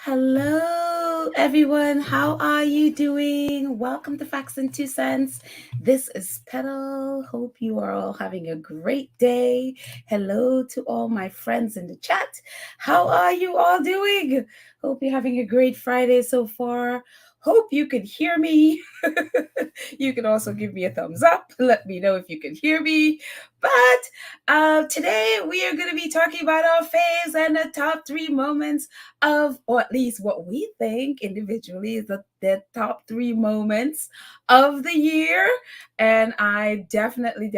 Hello, everyone. How are you doing? Welcome to Facts and Two Cents. This is Petal. Hope you are all having a great day. Hello to all my friends in the chat. How are you all doing? Hope you're having a great Friday so far. Hope you can hear me. You can also give me a thumbs up. Let me know if you can hear me. But today we are going to be talking about our faves and the top 3 moments of, or at least what we think individually is the top 3 moments of the year. And I definitely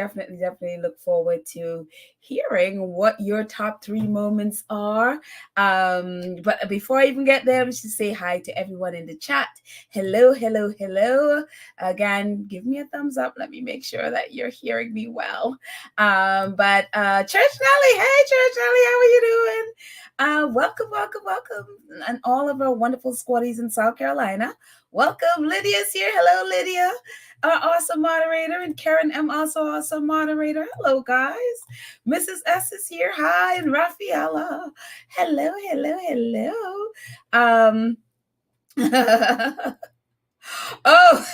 look forward to hearing what your top 3 moments are. But before I even get there, we should say hi to everyone in the chat. Hello. Again, give me a thumbs up. Let me make sure that you're hearing me well. But Church Nelly, hey Church Nelly, how are you doing? Welcome, and all of our wonderful squaddies in South Carolina. Welcome, Lydia's here. Hello, Lydia, our awesome moderator, and Karen M, also awesome moderator. Hello, guys. Mrs. S is here. Hi, and Rafaela. Hello. Oh,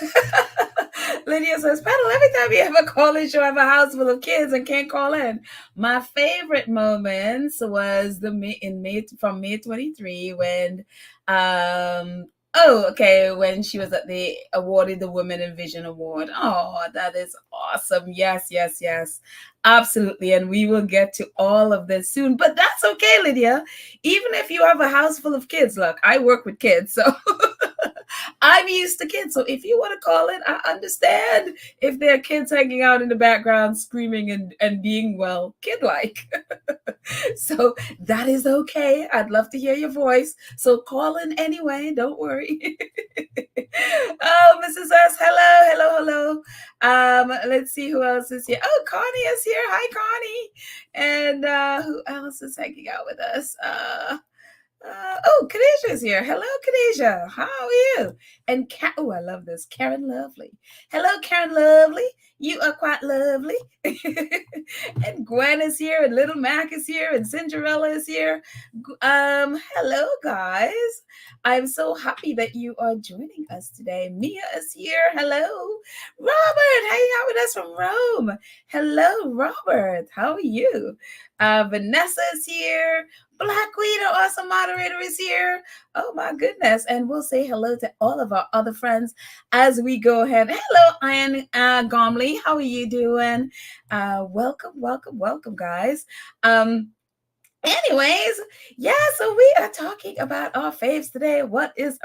Lydia says, Pedal, every time you have a call-in show, I have a house full of kids and can't call in. My favorite moments was from May 23 when when she was at the awarded the Women in Vision Award. Oh, that is awesome. Yes. Absolutely. And we will get to all of this soon. But that's okay, Lydia. Even if you have a house full of kids, look, I work with kids, so I'm used to kids. So if you want to call it, I understand if there are kids hanging out in the background screaming and being, well, kid-like. So that is okay. I'd love to hear your voice. So call in anyway. Don't worry. Oh, Mrs. S, hello. Let's see who else is here. Oh, Connie is here. Hi, Connie. And who else is hanging out with us? Khadijah's here. Hello, Khadijah. How are you? And I love this. Karen Lovely. Hello, Karen Lovely. You are quite lovely. And Gwen is here, and Little Mac is here, and Cinderella is here. Hello, guys. I'm so happy that you are joining us today. Mia is here. Hello. Robert, hanging out with us from Rome. Hello, Robert. How are you? Vanessa is here. Black Queen, our awesome moderator, is here. Oh my goodness. And we'll say hello to all of our other friends as we go ahead. Hello, Ian Gomley. How are you doing? Welcome, guys. Anyways, so we are talking about our faves today. What is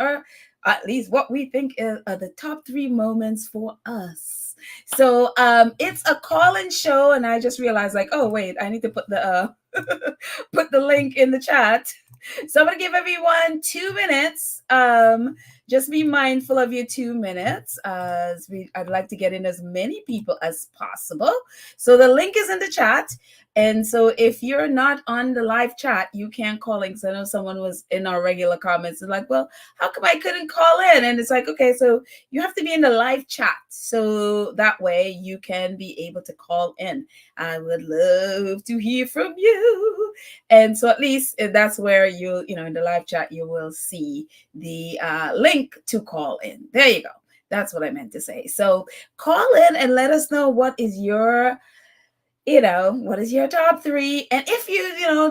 at least what we think are the top 3 moments for us. So it's a call-in show, and I just realized, like, oh wait, I need to put the put the link in the chat. So I'm gonna give everyone 2 minutes. Just be mindful of your 2 minutes. I'd like to get in as many people as possible. So the link is in the chat. And so if you're not on the live chat, you can't call in. Because I know someone was in our regular comments and like, well, how come I couldn't call in? And it's like, okay, so you have to be in the live chat. So that way you can be able to call in. I would love to hear from you. And so at least that's where in the live chat, you will see the link to call in. There you go. That's what I meant to say. So call in and let us know what is your top 3? And if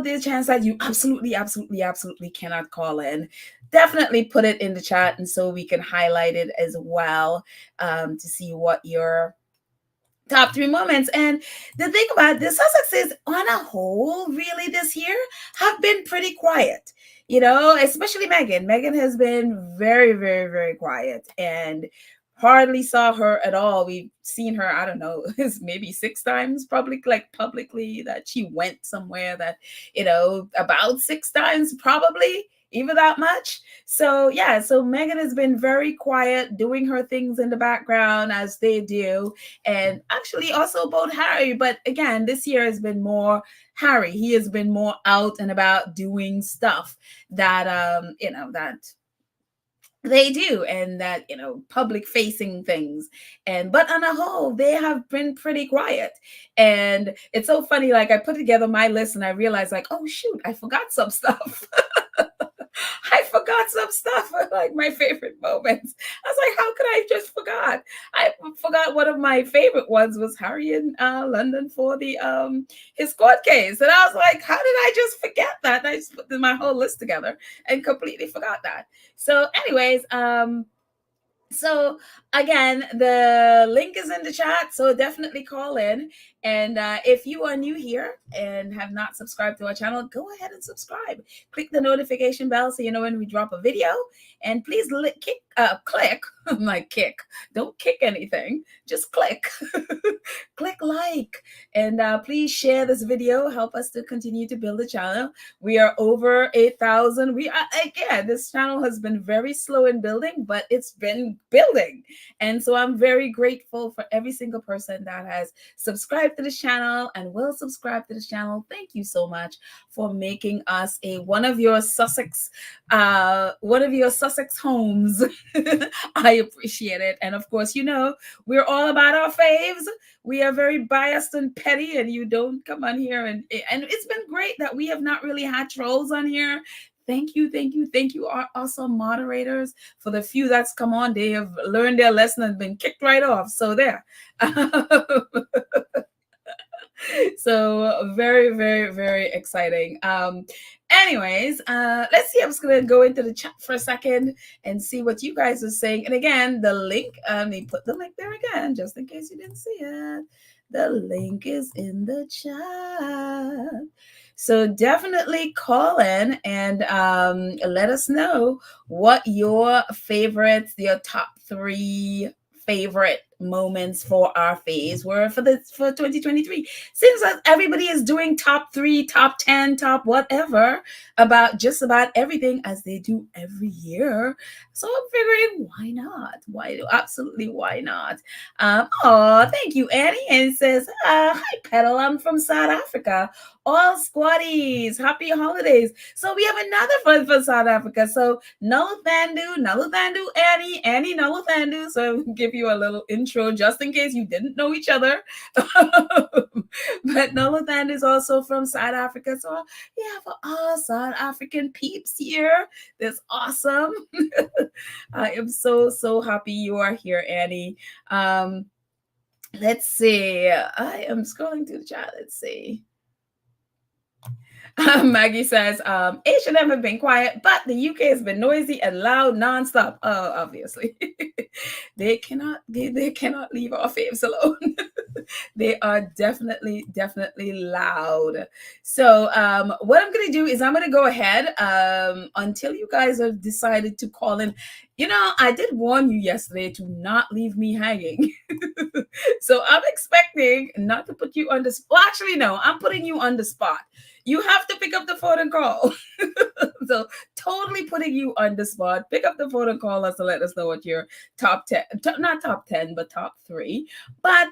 there's a chance that you absolutely cannot call in, definitely put it in the chat, and so we can highlight it as well to see what your top 3 moments. And the thing about this, Sussexes on a whole, really this year have been pretty quiet. Especially Meghan. Meghan has been very quiet, and hardly saw her at all. We've seen her, I don't know, maybe 6 times publicly that she went somewhere, that, about 6 times probably, even that much. So Meghan has been very quiet, doing her things in the background as they do. And actually also both Harry, but again, this year has been more Harry. He has been more out and about doing stuff that, that they do, and that public facing things. But on a whole, they have been pretty quiet. And it's so funny, like I put together my list and I realized, like, oh shoot, I forgot some stuff. I forgot forgot some stuff, like my favorite moments. I was like, how could I just forgot? I forgot one of my favorite ones was Harry in London for the his court case. And I was like, how did I just forget that? And I just put my whole list together and completely forgot that. So anyways, so again, the link is in the chat, so definitely call in. And if you are new here and have not subscribed to our channel, go ahead and subscribe. Click the notification bell so you know when we drop a video. And please click, I'm like kick, don't kick anything, just click, click like. And please share this video, help us to continue to build the channel. We are over 8,000. We are, again, this channel has been very slow in building, but it's been building. And so I'm very grateful for every single person that has subscribed to this channel and will subscribe to this channel. Thank you so much for making us one of your Sussex homes. I appreciate it. And of course, you know, we're all about our faves. We are very biased and petty, and you don't come on here and it's been great that we have not really had trolls on here. Thank you, our awesome moderators. For the few that's come on, they have learned their lesson and been kicked right off. So there. So very, very, very exciting. Anyways, let's see. I'm just gonna go into the chat for a second and see what you guys are saying. And again, the link, let me put the link there again, just in case you didn't see it. The link is in the chat. So definitely call in and let us know what your favorites, your top 3 favorite moments for our phase were for 2023. Seems like everybody is doing top 3, top 10, top whatever about just about everything as they do every year. So I'm figuring, why not? Absolutely, why not? Oh, thank you, Annie. And it says, hi, Petal. I'm from South Africa. All squatties, happy holidays. So we have another one for South Africa. So Nuluthandu, Annie Nuluthandu. So I'll give you a little intro just in case you didn't know each other. But Nuluthandu is also from South Africa. So yeah, for all South African peeps here, that's awesome. I am so happy you are here, Annie. Let's see. I am scrolling through the chat. Let's see. Maggie says, H&M have been quiet, but the UK has been noisy and loud nonstop. Oh, obviously. they cannot leave our faves alone. They are definitely loud. So what I'm going to do is I'm going to go ahead until you guys have decided to call in. You know, I did warn you yesterday to not leave me hanging. So I'm expecting not to put you on the spot. Well, actually, no, I'm putting you on the spot. You have to pick up the phone and call. So totally putting you on the spot. Pick up the phone and call us to let us know what your top 10, not top 10, but top 3. But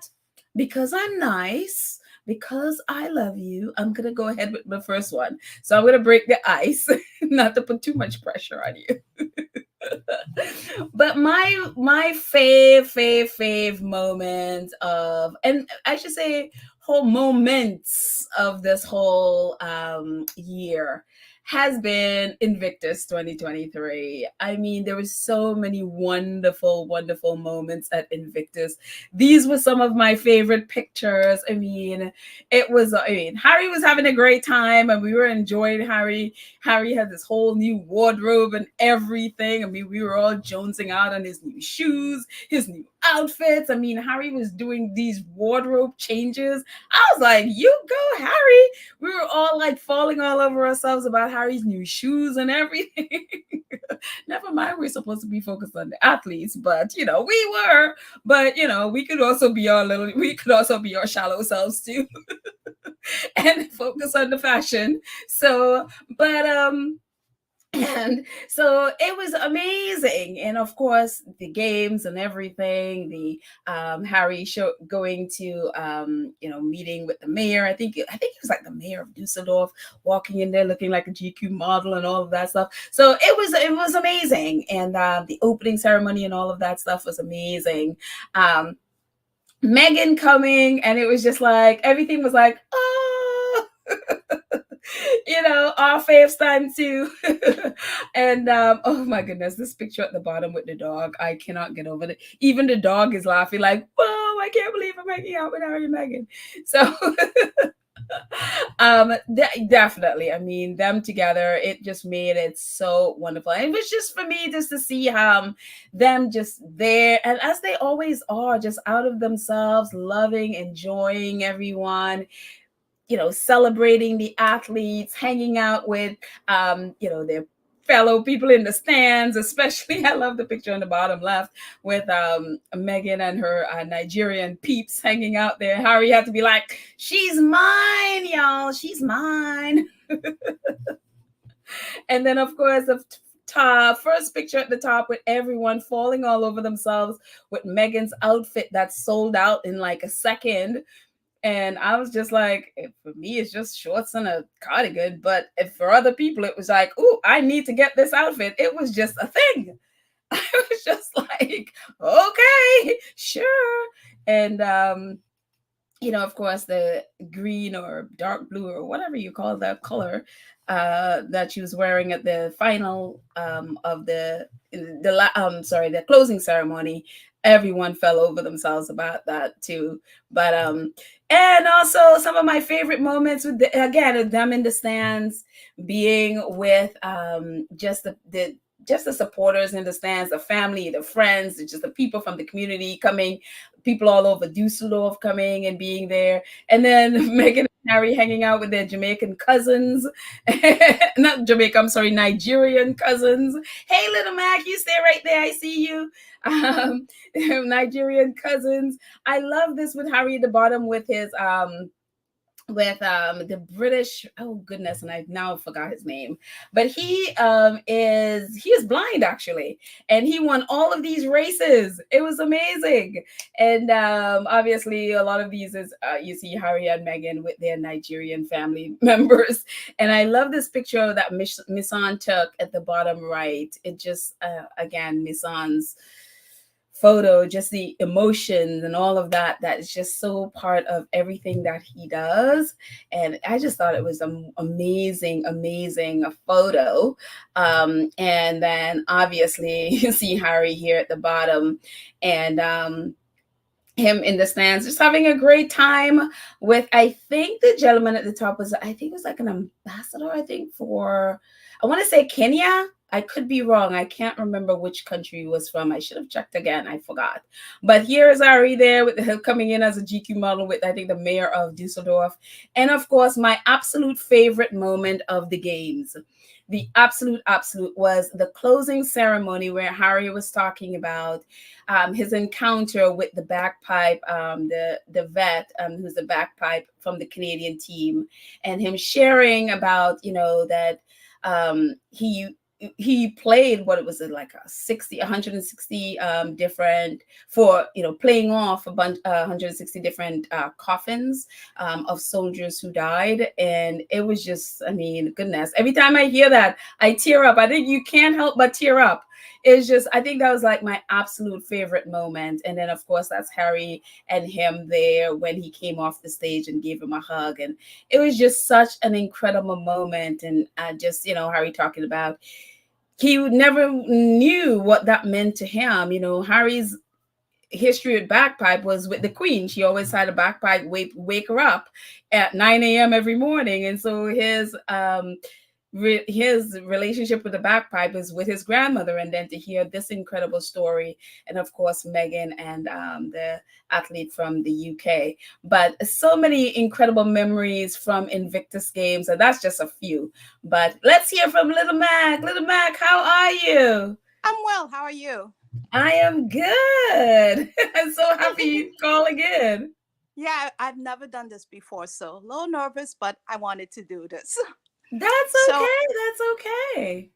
because I'm nice, because I love you, I'm going to go ahead with the first one. So I'm going to break the ice, not to put too much pressure on you. But my fave moment of, and I should say whole moments of this whole year has been Invictus 2023. I mean, there were so many wonderful moments at Invictus. These were some of my favorite pictures. I mean, Harry was having a great time and we were enjoying Harry. Harry had this whole new wardrobe and everything. I mean, we were all jonesing out on his new shoes, his new outfits. I mean, Harry was doing these wardrobe changes. I was like, you go, Harry. We were all like falling all over ourselves about Harry's new shoes and everything. Never mind, we're supposed to be focused on the athletes, but you know, we were. But you know, we could also be our shallow selves too. And focus on the fashion. So, but and so it was amazing. And of course the games and everything, the Harry show going to meeting with the mayor. I think it was like the mayor of Dusseldorf, walking in there looking like a GQ model and all of that stuff. So it was amazing. And the opening ceremony and all of that stuff was amazing. Meghan coming, and it was just like everything was like, oh. our faves time too. And oh my goodness, this picture at the bottom with the dog, I cannot get over it. Even the dog is laughing like, "Whoa, I can't believe I'm hanging out with Harry and Meghan." So definitely, I mean, them together, it just made it so wonderful. And it was just for me just to see them just there, and as they always are, just out of themselves, loving, enjoying everyone, celebrating the athletes, hanging out with, their fellow people in the stands, especially. I love the picture on the bottom left with Meghan and her Nigerian peeps hanging out there. Harry had to be like, "She's mine, y'all. She's mine." And then, of course, the first picture at the top with everyone falling all over themselves with Meghan's outfit that sold out in like a second. And I was just like, for me, it's just shorts and a cardigan. But if for other people, it was like, "Ooh, I need to get this outfit." It was just a thing. I was just like, okay, sure. And of course, the green or dark blue or whatever you call that color that she was wearing at the final of the closing ceremony. Everyone fell over themselves about that too. But and also some of my favorite moments with again them in the stands, being with just the supporters in the stands, the family, the friends, just the people from the community coming, people all over Dusseldorf coming and being there. And then Meghan and Harry hanging out with their Jamaican cousins. Not Jamaica, I'm sorry, Nigerian cousins. "Hey, little Mac, you stay right there. I see you." Um, Nigerian cousins. I love this with Harry at the bottom with his the British, oh goodness, and I now forgot his name, but he is blind actually, and he won all of these races. It was amazing. And obviously a lot of these is you see Harry and Meghan with their Nigerian family members. And I love this picture that Missan took at the bottom right. It just again, Missan's photo, just the emotions and all of that is just so part of everything that he does. And I just thought it was an amazing photo. And then obviously you see Harry here at the bottom, and him in the stands just having a great time with, I think the gentleman at the top was, I think it was like an ambassador, I think, for, I want to say Kenya. I could be wrong. I can't remember which country he was from. I should have checked again. I forgot. But here is Ari there with him coming in as a GQ model with, I think, the mayor of Dusseldorf. And of course, my absolute favorite moment of the games, the absolute was the closing ceremony where Harry was talking about his encounter with the bagpipe, the vet who's the bagpipe from the Canadian team, and him sharing about, that he played, what it was, like a 160 different, for playing off a bunch 160 different coffins of soldiers who died. And it was just, I mean, goodness, every time I hear that I tear up. I think you can't help but tear up. It's just, I think that was like my absolute favorite moment. And then of course that's Harry and him there when he came off the stage and gave him a hug, and it was just such an incredible moment. And just Harry talking about he never knew what that meant to him. Harry's history with bagpipe was with the Queen. She always had a bagpipe wake her up at 9 a.m. every morning. And so his relationship with the bagpipe is with his grandmother. And then to hear this incredible story, and of course Meghan and the athlete from the UK. But so many incredible memories from Invictus Games, and that's just a few. But let's hear from Little Mac. Little Mac, how are you? I'm well. How are you? I am good. I'm so happy you call again. Yeah, I've never done this before, so a little nervous, but I wanted to do this. That's So, okay. That's okay.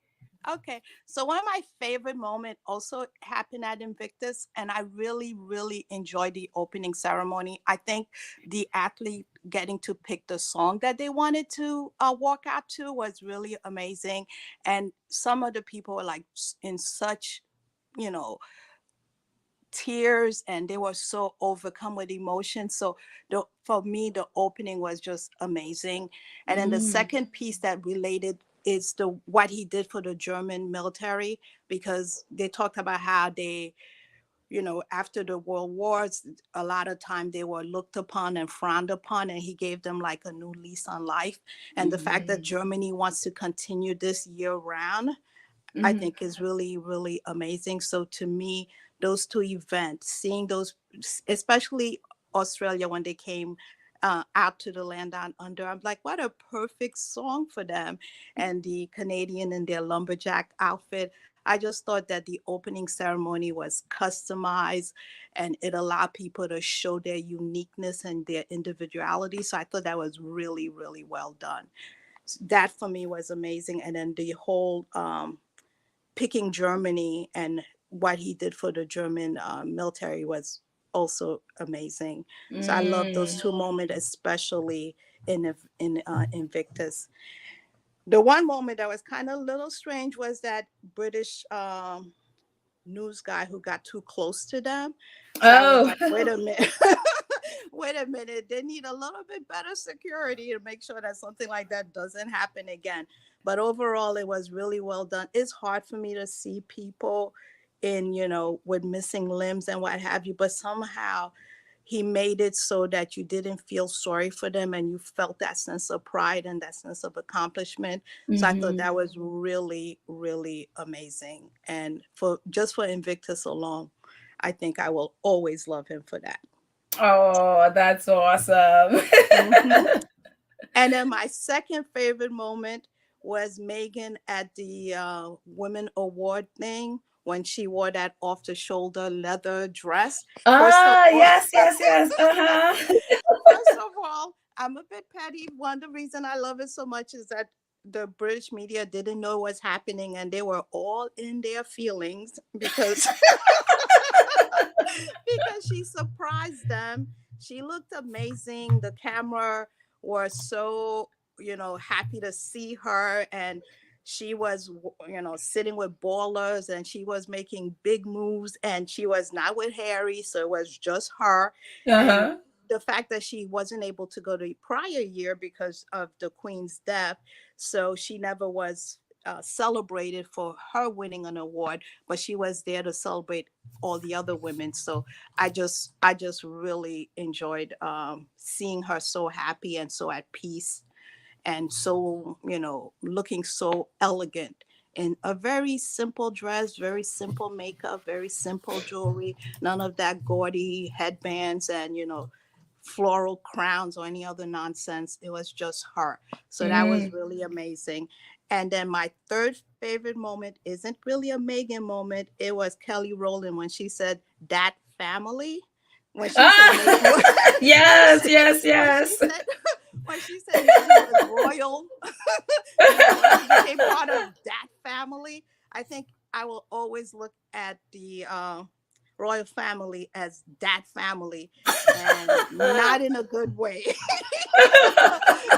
okay. So one of my favorite moments also happened at Invictus, and I really, really enjoyed the opening ceremony. I think the athlete getting to pick the song that they wanted to walk out to was really amazing. And some of the people were like in such, you know, tears, and they were so overcome with emotion. So for me, the opening was just amazing. And then the Mm. second piece that related is the what he did for the German military, because they talked about how they, after the world wars, a lot of time they were looked upon and frowned upon, and he gave them like a new lease on life. And the fact that Mm. Germany wants to continue this year round, I Mm. think is really, really amazing. So to me, those two events, seeing those, especially Australia when they came out to the land down under, I'm like, what a perfect song for them. And the Canadian in their lumberjack outfit. I just thought that the opening ceremony was customized and it allowed people to show their uniqueness and their individuality. So I thought that was really, really well done. That for me was amazing. And then the whole picking Germany and what he did for the German military was also amazing. So I love those Mm. two moments, especially in Invictus. The one moment that was kind of a little strange was that British news guy who got too close to them. So I was Oh. like, wait a minute. Wait a minute. They need a little bit better security to make sure that something like that doesn't happen again. But overall, it was really well done. It's hard for me to see people with missing limbs and what have you, but somehow he made it so that you didn't feel sorry for them and you felt that sense of pride and that sense of accomplishment. So I thought Mhm. that was really, really amazing. And for Invictus alone, I think I will always love him for that. Oh, that's awesome. Hmm. And then my second favorite moment was Megan at the Women Award thing when she wore that off the shoulder leather dress. First of Ah, all, yes, yes, yes. Uh-huh. First of all, I'm a bit petty. One of the reasons I love it so much is that the British media didn't know what's happening and they were all in their feelings because because she surprised them. She looked amazing. The camera was so, happy to see her. And she was, sitting with ballers and she was making big moves and she was not with Harry. So it was just her. And Uh-huh. the fact that she wasn't able to go the prior year because of the Queen's death. So she never was celebrated for her winning an award, but she was there to celebrate all the other women. So I just really enjoyed seeing her so happy and so at peace and so looking so elegant in a very simple dress, very simple makeup, very simple jewelry, none of that gaudy headbands and floral crowns or any other nonsense. It was just her. So that was Mm. really amazing. And then my third favorite moment isn't really a Megan moment. It was Kelly Rowland when she said that family. When she said Ah, Megan was when yes, she yes, when she yes. said when she said Megan was royal, when she became part of that family, I think I will always look at the royal family as that family and not in a good way.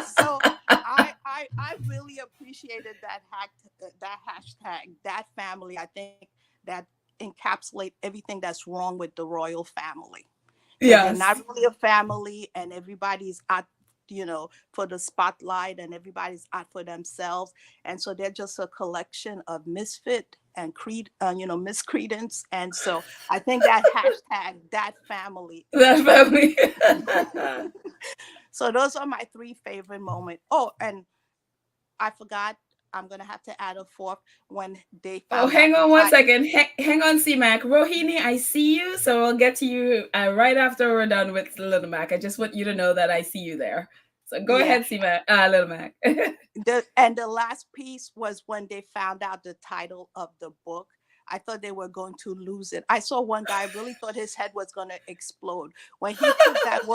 So I really appreciated that hashtag, that family. I think that encapsulate everything that's wrong with the royal family because they're not Yes. really a family and everybody's out for the spotlight and everybody's out for themselves, and so they're just a collection of misfit and miscredence. And so I think that hashtag, that family, is That family. so those are my three favorite moments. Oh, and I forgot, I'm gonna have to add a fourth when they Oh, found hang out the on one time. second. Hang on, C Mac. Rohini, I see you, so I'll get to you right after we're done with Little Mac. I just want you to know that I see you there. So go Yeah. ahead, C Mac. Little Mac. The last piece was when they found out the title of the book. I thought they were going to lose it. I saw one guy really thought his head was going to explode when he took that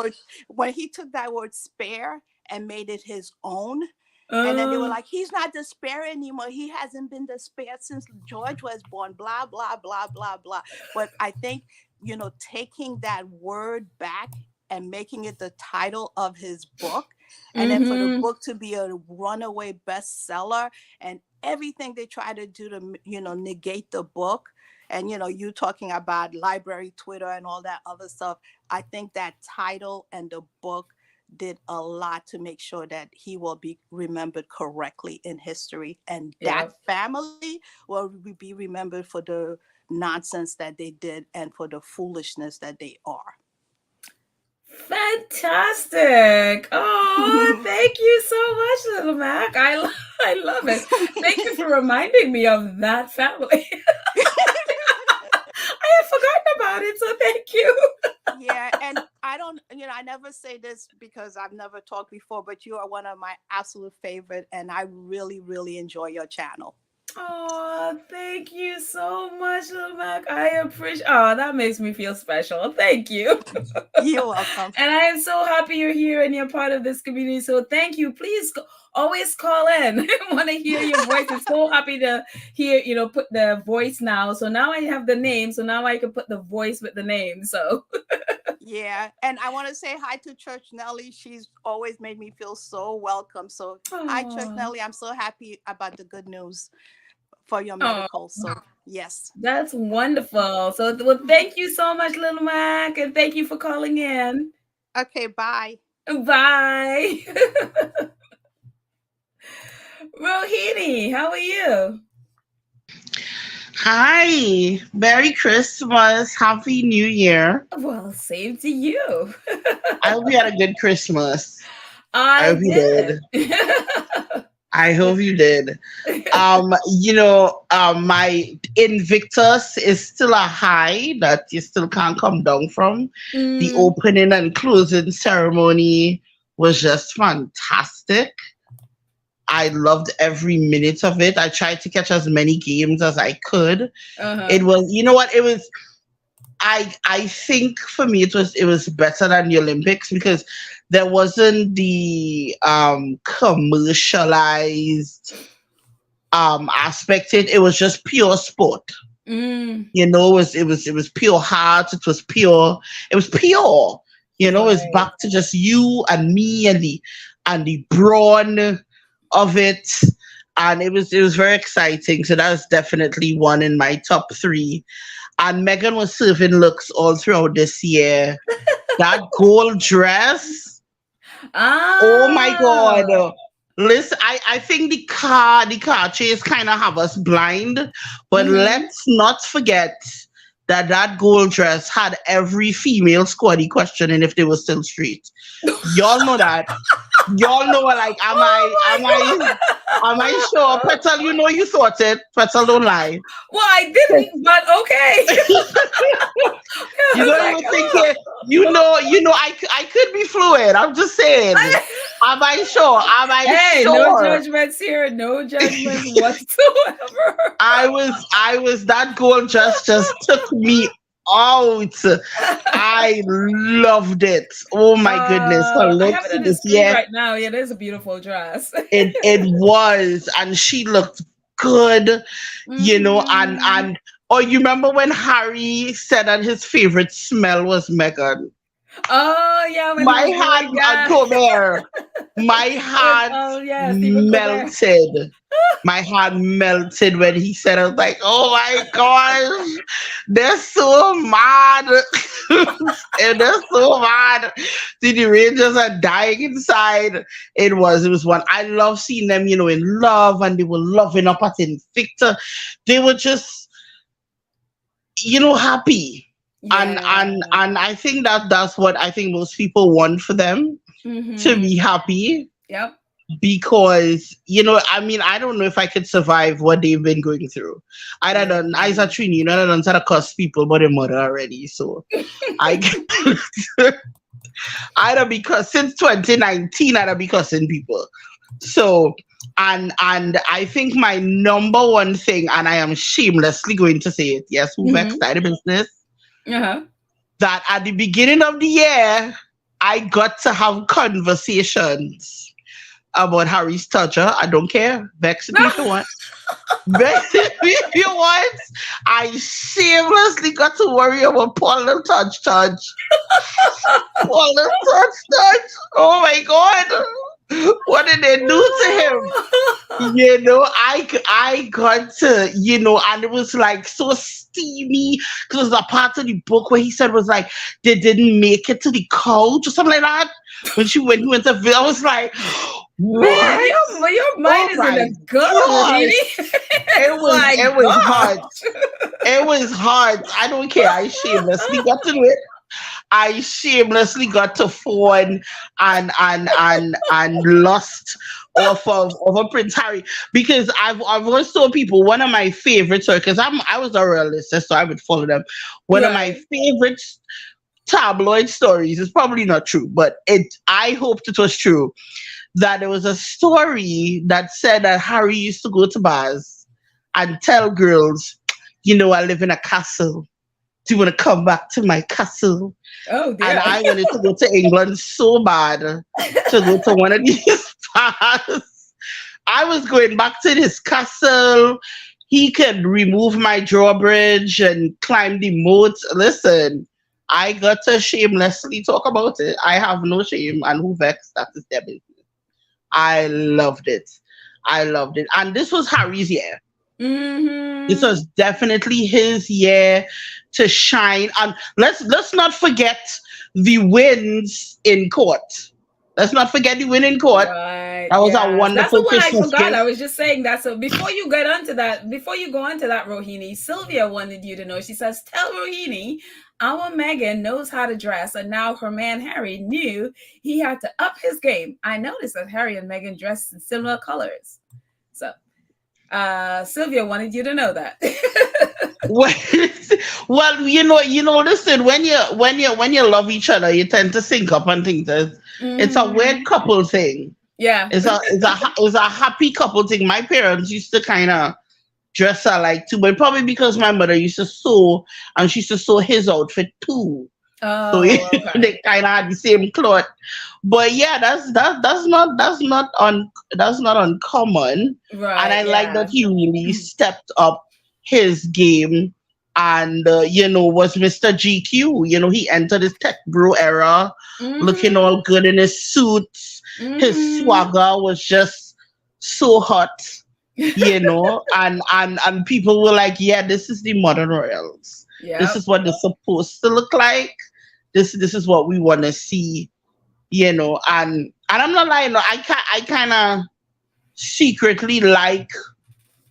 word spare and made it his own. And then they were uh, like, he's not the spare anymore. He hasn't been the spare since George was born, blah, blah, blah, blah, blah. But I think, taking that word back and making it the title of his book, and then for the mm-hmm. book to be a runaway bestseller, and everything they try to do to, negate the book. and you talking about library Twitter and all that other stuff. I think that title and the book did a lot to make sure that he will be remembered correctly in history, and that Yep. family will be remembered for the nonsense that they did and for the foolishness that they are. Fantastic. Oh, thank you so much, Little Mac. I love it. Thank you for reminding me of that family. I had forgotten about it, so thank you. Yeah, and I don't, I never say this because I've never talked before, but you are one of my absolute favorite, and I really, really enjoy your channel. Oh, thank you so much, Little Mac. I appreciate. Oh, that makes me feel special. Thank you. You're welcome. And I am so happy you're here and you're part of this community. So thank you. Please always call in. I want to hear your voice. I'm so happy to hear, put the voice now. So now I have the name. So now I can put the voice with the name. So Yeah, and I want to say hi to Church Nelly. She's always made me feel so welcome. So hi, Church oh, Nelly. I'm so happy about the good news for your oh, medical. So yes. that's wonderful. So well, thank you so much, Little Mac, and thank you for calling in. Okay, bye. Bye. Rohini, how are you? Hi, Merry Christmas, Happy New Year. Well, same to you. I hope you had a good Christmas. I I hope you did. did. I hope you did. My Invictus is still a high that you still can't come down from. The Mm, opening and closing ceremony was just fantastic. I loved every minute of it. I tried to catch as many games as I could. uh-huh. It was, you know what, it was I think for me it was better than the Olympics because there wasn't the commercialized aspect. It was just pure sport. Mm, It was pure heart. It was pure. It was right. back to just you and me and the brawn of it. And it was very exciting. So that's definitely one in my top three. And Megan was serving looks all throughout this year. That gold dress, oh my Ah. god. Listen, I think the car chase kind of have us blind, but Mm-hmm. let's not forget that gold dress had every female squaddy questioning if they were still straight. Y'all know that. Y'all know, like, am I Oh am I my am I sure? god. Petal, you thought it. Petal, don't lie. Well, I didn't, but okay. I You was know, you like, were thinking, I could be fluid. I'm just saying. Am I sure? Am I hey, no sure? judgments here, no judgments whatsoever. I was that goal just took me out. I loved it. Oh my goodness. Her I have looks it on the this screen year, right now. Yeah, it is a beautiful dress. it was, and she looked good, Mm-hmm. and oh, you remember when Harry said that his favorite smell was Megan? Oh yeah, when he My was heart, doing yeah. come here. My With heart yeah, Stephen Colbert. melted. My heart melted when he said, I was like, oh my gosh, they're so mad. And they're so mad. The Rangers are dying inside. It was one. I love seeing them, in love, and they were loving up at Invicta. They were just, happy. And Yeah. and I think that's what I think most people want for them, to Mm-hmm. be happy, Yep. because I mean, I don't know if I could survive what they've been going through. I Yeah. don't I Trini, I don't try to cuss people but their mother already. So I I don't, because since 2019 I don't be cussing people. So, and I think my number one thing, and I am shamelessly going to say it, yes, who vexed Mm-hmm. the business, Uh-huh. that at the beginning of the year I got to have conversations about Harry's toucher. I don't care. Vex me if you want. Vex me if you want. I shamelessly got to worry about Paul the touch. Paul the touch. Oh my god. What did they do to him? I got to, and it was like so steamy because there's a part of the book where he said was like they didn't make it to the couch or something like that. When he went to Ville, I was like, Man, what? your Oh mind is in my the gutter, gosh. Rohini. It It's was like, it was hard. gosh. It was hard. I don't care. I shamelessly got to do it. I shamelessly got to phone and lost off of Prince Harry because I've always told people one of my favorites because I was a realist, so I would follow them. One of my Right. favorite tabloid stories is probably not true, but I hoped it was true that there was a story that said that Harry used to go to bars and tell girls, I live in a castle. Do you want to come back to my castle? Oh, And dear. I wanted to go to England so bad to go to one of these bars. I was going back to this castle. He could remove my drawbridge and climb the moat. Listen, I got to shamelessly talk about it. I have no shame, and who vexed, that is their business. I loved it. I loved it. And this was Harry's year. This Mm-hmm. was definitely his year to shine. And let's not forget the wins in court. Let's not forget the win in court. Right. That was a Yes. That's the wonderful one I Christmas forgot. gift. I was just saying that. So before you get onto that, before you go on to that, Rohini, Sylvia wanted you to know. She says, tell Rohini, our Megan knows how to dress, and now her man Harry knew he had to up his game. I noticed that Harry and Megan dressed in similar colors. So Sylvia wanted you to know that. Well, well, listen, when you love each other, you tend to sync up and things. It's a Mhm. weird couple thing. Yeah. It's a happy couple thing. My parents used to kind of dress alike too, but probably because my mother used to sew and she used to sew his outfit too. So Oh, okay. they kind of had the same cloth. But yeah, that's not uncommon. And Right. I like that Yeah. he really stepped up his game and was Mr. GQ. He entered his tech bro era looking Mm-hmm. all good in his suits. His Mm-hmm. swagger was just so hot, and people were like, yeah, this is the modern royals. This Yep. is what they're supposed to look like. This is what we want to see, and I'm not lying. No, I kind of secretly like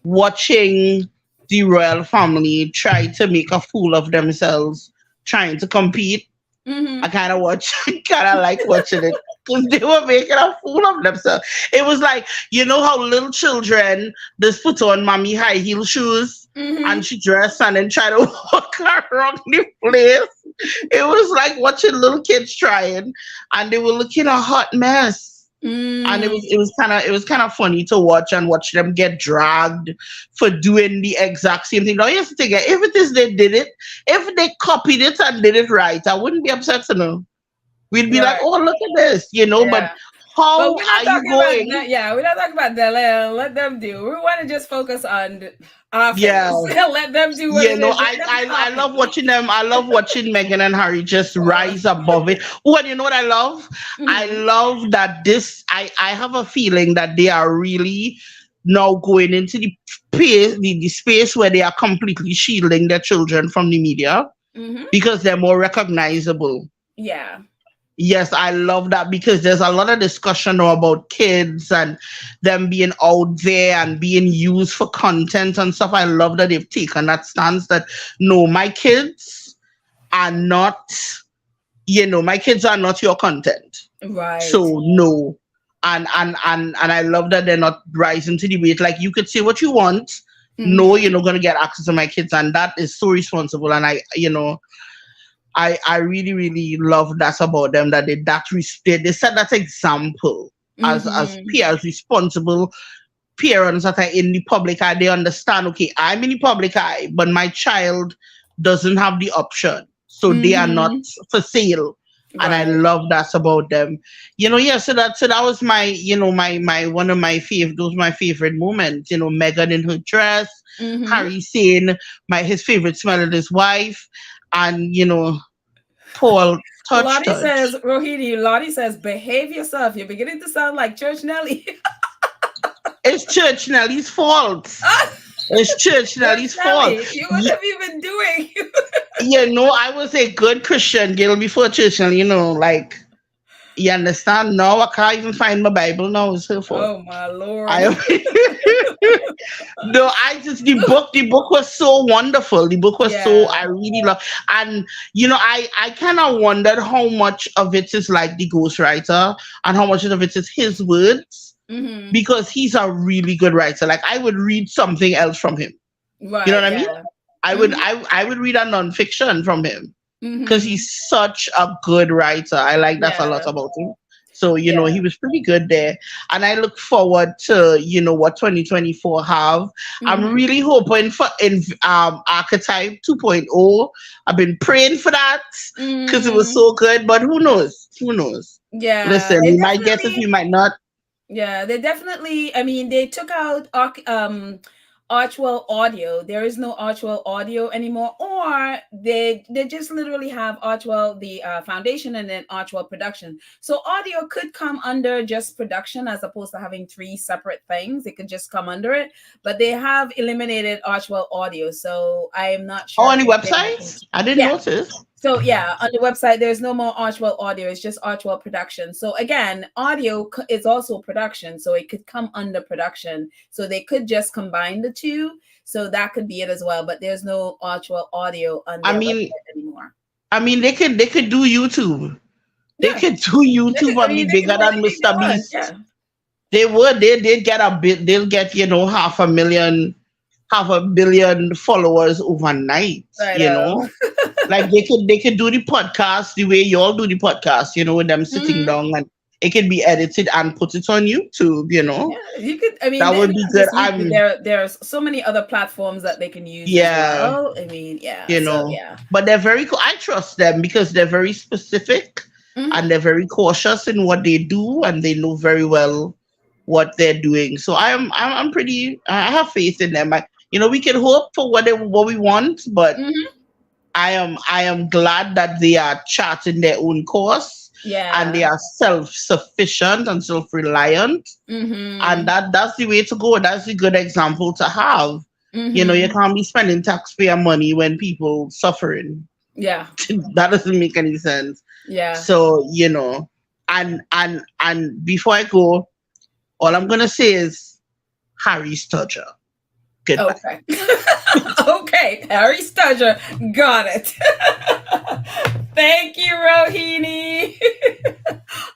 watching the royal family try to make a fool of themselves, trying to compete. I Mm-hmm. kind of watch, kind of like watching it because they were making a fool of themselves. It was like, how little children just put on mommy high heel shoes and Mm-hmm. she dress and then try to walk around the place. It was like watching little kids trying, and they were looking a hot mess. And Mm. it was kind of funny to watch them get dragged for doing the exact same thing. Now here's the thing, if it is they did it, if they copied it and did it right, I wouldn't be upset to know. We'd be like, Right. oh, look at this, but Yeah. But how we're not are you talking about going? that. Yeah, we're not talking about that. Let them do. We want to just focus on our Yeah. face. Let them do what it is. Let them I love copy. watching them. I love watching Meghan and Harry just rise above it. Oh, and you know what I love? I Mm-hmm. love that I have a feeling that they are really now going into the space where they are completely shielding their children from the media Mm-hmm. because they're more recognizable. Yeah. Yes, I love that because there's a lot of discussion now about kids and them being out there and being used for content and stuff. I love that they've taken that stance that no, are not, my kids are not your content. Right. So no. And I love that they're not rising to the weight. Like you could say what you want. No, you're Mm-hmm. not gonna get access to my kids, and that is so responsible. And I really, really love that about them that they set that example as Mm-hmm. peers, responsible parents that are in the public eye. They understand, okay, I'm in the public eye, but my child doesn't have the option. So they are not Mm-hmm. for sale. And I Right. love that about them. Yeah, so that was my, my one of my favorite those my favorite moments. Megan in her dress, Mm-hmm. Harry saying his favorite smell of his wife, and Paul Touch, touch. Lottie says, behave yourself. You're beginning to sound like Church Nelly. It's Church Nelly's fault. It's Church Church Nelly's fault. Nelly, what have you been doing? I was a good Christian girl before Church Nelly, like, you understand? Now I can't even find my Bible now. It's her fault. Oh my Lord. I No, I just the book was so wonderful. The book was so I really love, and I kind of wondered how much of it is like the ghostwriter and how much of it is his words, because he's a really good writer. Like, I would read something else from him. Right. You know what I mean? I would read a nonfiction from him because he's such a good writer. I like that a lot about him. So, he was pretty good there. And I look forward to, what 2024 have. I'm really hoping for Archetype 2.0. I've been praying for that because it was so good. But who knows? Who knows? Yeah. Listen, we might get it, we might not. Yeah, they definitely, they took out Archwell Audio. There is no Archwell Audio anymore, or they just literally have Archwell the foundation and then Archwell production. So audio could come under just production as opposed to having three separate things. It could just come under it, but they have eliminated Archwell Audio. So I am not sure. Oh, on the website? I didn't notice. So yeah, on the website, there's no more Archwell Audio. It's just Archwell Production. So again, audio is also production. So it could come under production. So they could just combine the two. So that could be it as well. But there's no Archwell Audio on their website anymore. They could do YouTube. They could do YouTube and be bigger than Mr. Beast. Yeah. They would. They'd get a bit. They'll get 500 million followers overnight. Like they could do the podcast the way y'all do the podcast, with them sitting down, and it can be edited and put it on YouTube, Yeah, you could. That would be good. There's so many other platforms that they can use. Yeah. As well. But they're very cool. I trust them because they're very specific and they're very cautious in what they do, and they know very well what they're doing. So I have faith in them. We can hope for what we want, but I am glad that they are charting their own course. Yeah. And they are self-sufficient and self-reliant. And that's the way to go. That's a good example to have. You can't be spending taxpayer money when people suffering. Yeah. That doesn't make any sense. Yeah. So, and before I go, all I'm gonna say is Harry Studger. Goodbye. Okay. Okay, Harry Studger, got it. Thank you, Rohini.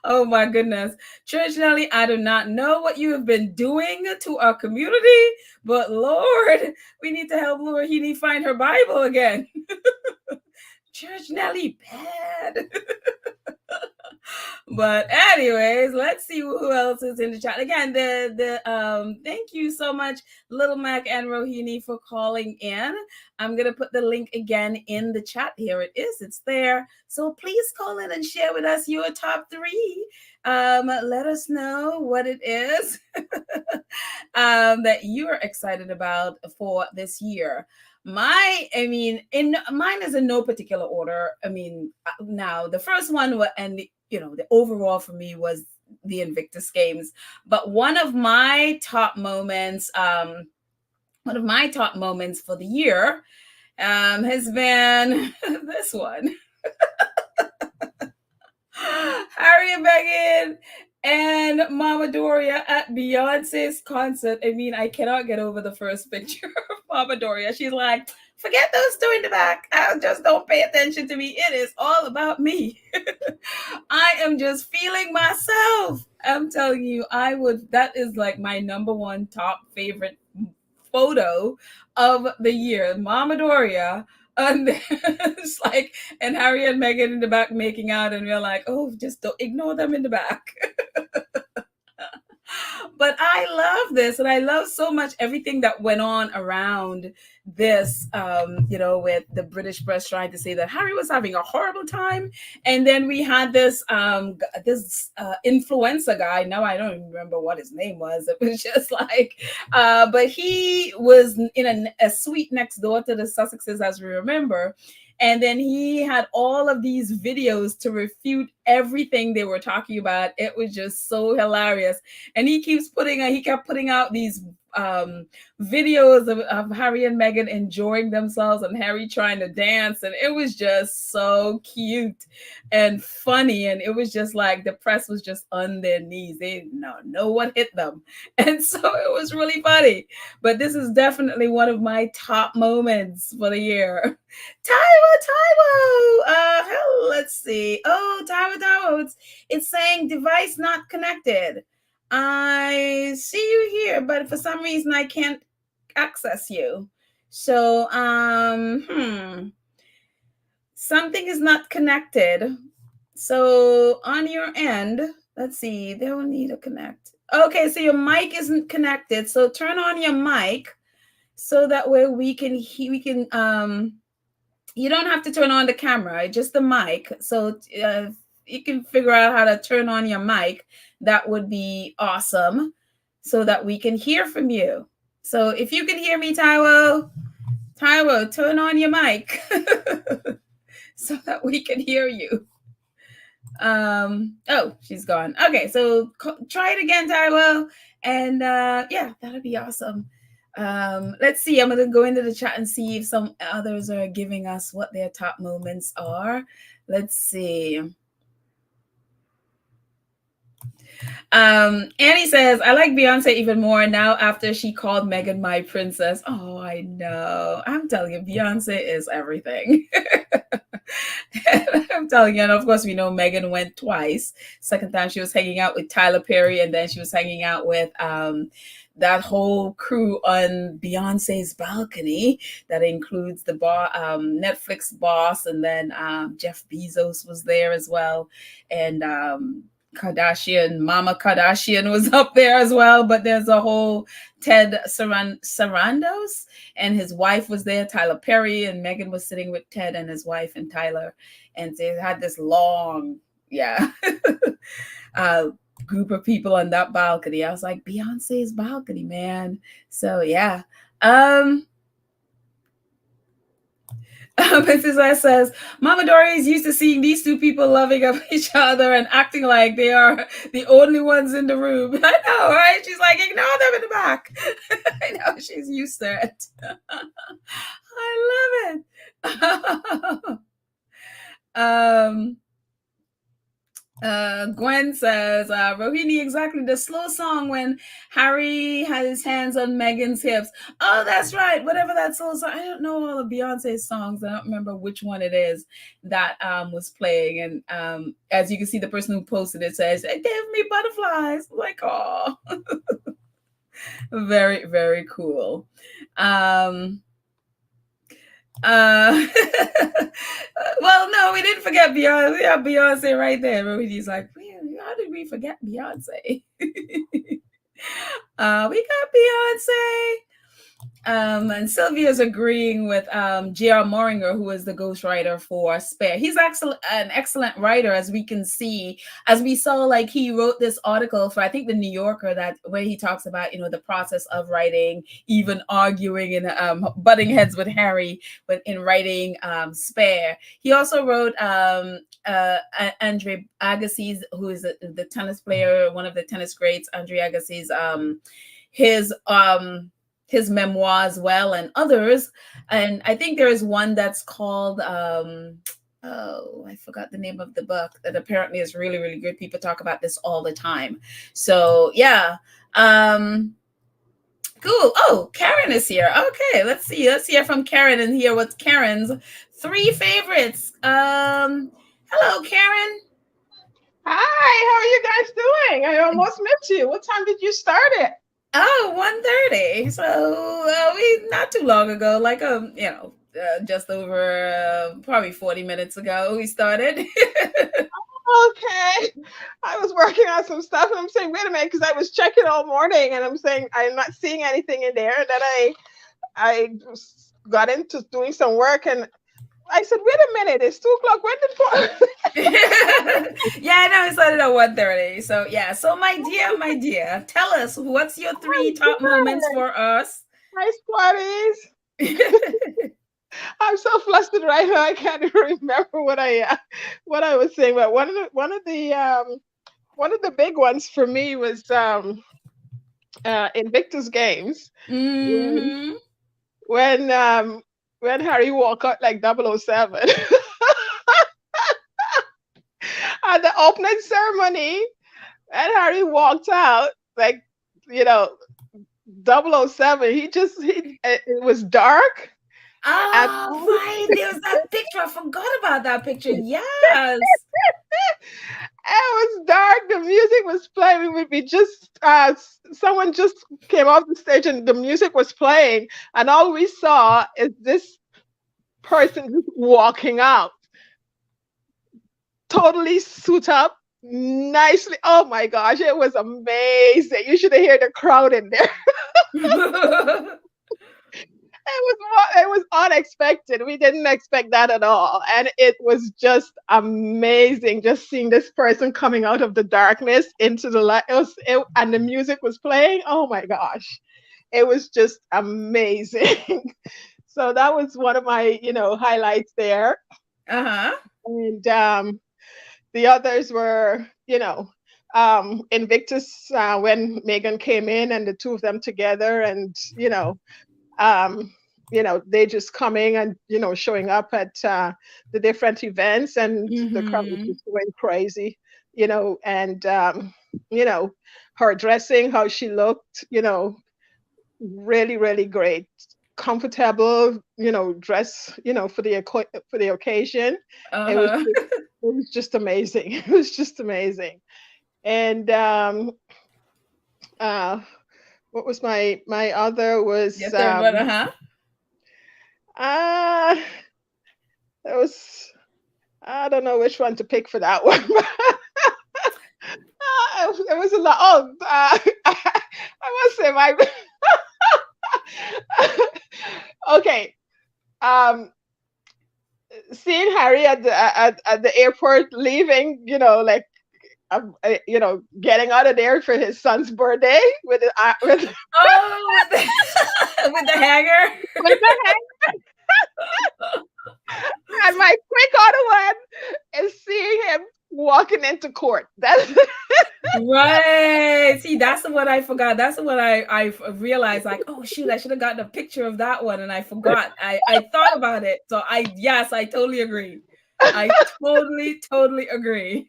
Oh my goodness. Church Nelly, I do not know what you have been doing to our community, but Lord, we need to help Rohini find her Bible again. Church Nelly, bad. But anyways, let's see who else is in the chat. Again, thank you so much, Little Mac and Rohini, for calling in. I'm gonna put the link again in the chat. Here it is, it's there. So please call in and share with us your top 3. Let us know what it is that you're excited about for this year. Mine is in no particular order. Now the first one the overall for me was the Invictus Games, but one of my top moments for the year has been this one. Harry and Meghan and Mama Doria at Beyonce's concert. I cannot get over the first picture of Mama Doria. She's like, forget those two in the back. Just don't pay attention to me. It is all about me. I am just feeling myself. I'm telling you, that is like my number one top favorite photo of the year. Mama Doria. And it's like, and Harry and Meghan in the back making out, and we're like, oh, just don't ignore them in the back. But I love this, and I love so much everything that went on around this, with the British press trying to say that Harry was having a horrible time. And then we had this influencer guy. Now I don't even remember what his name was. It was just like, but he was in a suite next door to the Sussexes, as we remember. And then he had all of these videos to refute everything they were talking about. It was just so hilarious. And he kept putting out these videos of Harry and Meghan enjoying themselves and Harry trying to dance. And it was just so cute and funny. And it was just like the press was just on their knees. They didn't know what hit them. And so it was really funny. But this is definitely one of my top moments for the year. Taiwo. Let's see. Oh, Taiwo. It's saying device not connected. I see you here, but for some reason I can't access you. So, something is not connected. So on your end, let's see, they will need to connect. Okay, so your mic isn't connected. So turn on your mic so that way we can you don't have to turn on the camera, just the mic. So you can figure out how to turn on your mic. That would be awesome so that we can hear from you. So if you can hear me, Taio, turn on your mic so that we can hear you. Oh, she's gone. Okay, so try it again, Taio. And yeah, that'd be awesome. Let's see. I'm gonna go into the chat and see if some others are giving us what their top moments are. Let's see. Annie says, I like Beyonce even more now after she called Meghan my princess. Oh, I know. I'm telling you, Beyonce is everything. I'm telling you, and of course, we know Meghan went twice. Second time she was hanging out with Tyler Perry, and then she was hanging out with that whole crew on Beyonce's balcony. That includes the Netflix boss, and then Jeff Bezos was there as well, and Mama Kardashian was up there as well, but there's a whole Ted Sarandos and his wife was there, Tyler Perry, and Meghan was sitting with Ted and his wife and Tyler, and they had this long, group of people on that balcony. I was like, Beyonce's balcony, man. So yeah. Mrs. S says, Mama Dory is used to seeing these two people loving up each other and acting like they are the only ones in the room. I know, right? She's like, ignore them in the back. I know, she's used to it. I love it. Gwen says, Rohini, exactly the slow song when Harry had his hands on Meghan's hips. Oh, that's right. Whatever that slow song. I don't know all of Beyonce's songs. I don't remember which one it is that was playing. And as you can see, the person who posted it says, it gave me butterflies. Like, oh, very, very cool. Well, no, we didn't forget Beyonce. We have Beyonce right there. Rohini's like, how did we forget Beyonce? We got Beyonce. And Sylvia's agreeing with J.R. Moringer, who is the ghostwriter for Spare. He's an excellent writer, as we can see. As we saw, like, he wrote this article for, I think, the New Yorker, where he talks about, the process of writing, even arguing and butting heads with Harry in writing Spare. He also wrote Andre Agassi's, who is the tennis player, one of the tennis greats, Andre Agassi's, his memoir as well, and others. And I think there is one that's called I forgot the name of the book, that apparently is really, really good. People talk about this all the time. So yeah. Cool. Oh, Karen is here. Okay, let's hear from Karen and hear what's Karen's 3 favorites. Hello, Karen. Hi, how are you guys doing? I almost met you. What time did you start it? Oh, 1:30. So we not too long ago, like just over probably 40 minutes ago, we started. Okay. I was working on some stuff and I'm saying, wait a minute, because I was checking all morning and I'm saying I'm not seeing anything in there. And then I got into doing some work and I said, wait a minute, it's 2:00. When did Yeah, I know it started at 1:30. So yeah. So my dear, tell us, what's your 3 top moments for us? Hi, squatties. I'm so flustered right now. I can't even remember what I was saying. But one of the big ones for me was Invictus Games when Mm-hmm. when um, when Harry walked out like 007 at the opening ceremony, and Harry walked out like you know 007. It was dark and Oh, right. There was that picture. I forgot about that picture. Yes. it was dark. The music was playing. We would be just someone just came off the stage and the music was playing, and all we saw is this person just walking out, totally suit up, nicely. Oh my gosh, it was amazing. You should have heard the crowd in there. It was unexpected. We didn't expect that at all, and it was just amazing. Just seeing this person coming out of the darkness into the light. And the music was playing. Oh my gosh, it was just amazing. So that was one of my, highlights there. Uh-huh. And the others were, Invictus when Megan came in and the two of them together, and um, they just coming and showing up at the different events, and the crowd was Mm-hmm. just going crazy, and her dressing, how she looked, really, really great, comfortable, dress, for the occasion. It was Uh-huh. it was just amazing. It was just amazing. And uh, what was my other was Your third one, uh-huh. uh it was I don't know which one to pick for that one. It was a lot. Oh, I must say my okay. Um, Seeing Harry at the airport leaving, getting out of there for his son's birthday with Oh, with the, with the hanger. with the hand. And my quick auto one is seeing him walking into court. That's Right. See, that's the one I forgot. That's the one I realized, like, oh shoot, I should have gotten a picture of that one, and I forgot. I thought about it. So yes, I totally agree. I totally agree.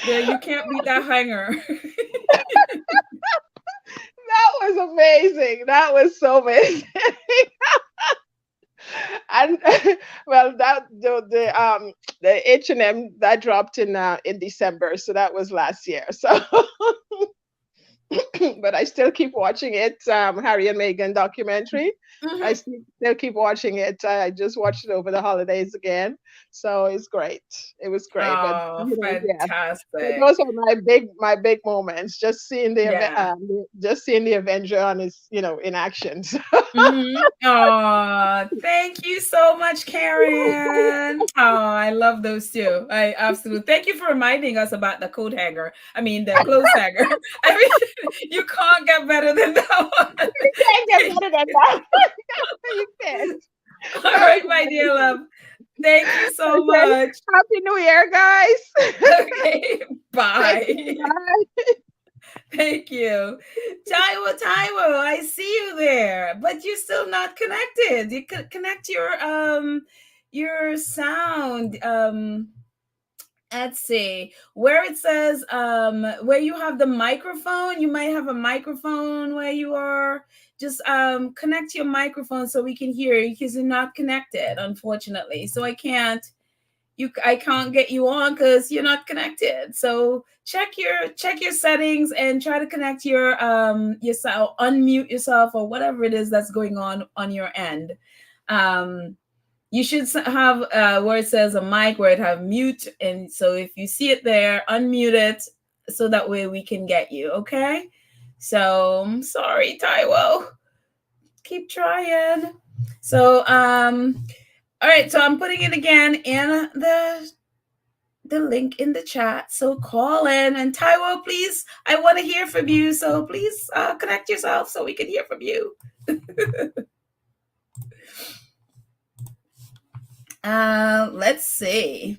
Yeah, you can't beat that hanger. that was amazing. That was so amazing. And well, that the H&M that dropped in December, so that was last year. So but I still keep watching it. Harry and Meghan documentary. I Mhm. still keep watching it. I just watched it over the holidays again, so it's great. It was great. But Oh, yeah, fantastic. those are my big moments. Yeah. Just seeing the Avenger on his in action. Mm-hmm. Oh, thank you so much, Karen. Oh, I love those too. I absolutely thank you for reminding us about the coat hanger. I mean, the clothes hanger. I mean, you can't get better than that one. You can't get better than that. You can't. All That right, was my dear amazing. love. Thank you so Okay. much. Happy New Year, guys. Okay, Take care. bye. Bye. Thank you. Taiwo, I see you there, but you're still not connected. You could connect your sound. Let's see. Where it says where you have the microphone, you might have a microphone where you are. Just connect your microphone so we can hear you, because you're not connected, unfortunately. So I can't get you on because you're not connected. So check your settings and try to connect yourself, unmute yourself, or whatever it is that's going on your end. You should have where it says a mic, where it have mute, and so if you see it there, unmute it so that way we can get you. Okay. So I'm sorry, Taiwo. Keep trying. So all right, so I'm putting it again in the the link in the chat. So call in. And Taio, please, I want to hear from you. So please connect yourself so we can hear from you. Let's see.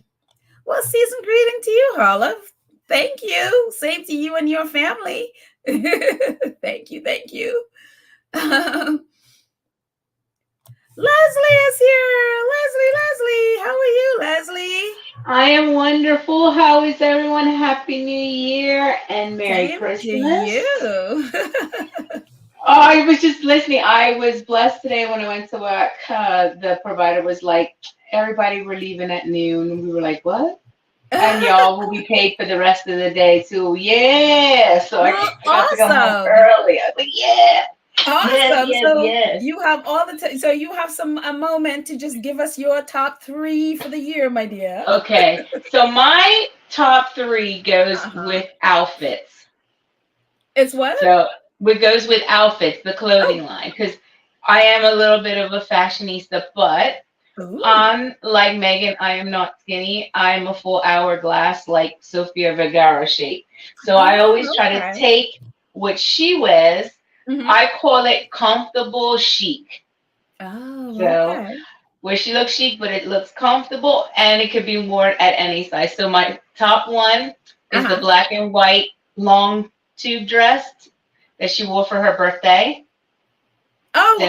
Well, season greeting to you, Olive. Thank you. Same to you and your family. Thank you. Thank you. Leslie is here. Leslie, how are you, Leslie? I am wonderful. How is everyone? Happy New Year and Merry Same Christmas. to you. Oh, I was just listening. I was blessed today when I went to work. The provider was like, everybody, we're leaving at noon. And we were like, what? And y'all will be paid for the rest of the day too. Yeah. So I got to go home early. I was like, yeah. Awesome. Yes. You have all the so you have a moment to just give us your top 3 for the year, my dear. Okay. So my top 3 goes with outfits. It's what? So it goes with outfits, the clothing line, because I am a little bit of a fashionista, but like Megan, I am not skinny. I'm a full hourglass like Sofia Vergara shape. So I always try to take what she wears. I call it comfortable chic. So where she looks chic, but it looks comfortable, and it could be worn at any size. So my top one is the black and white long tube dress that she wore for her birthday. Oh,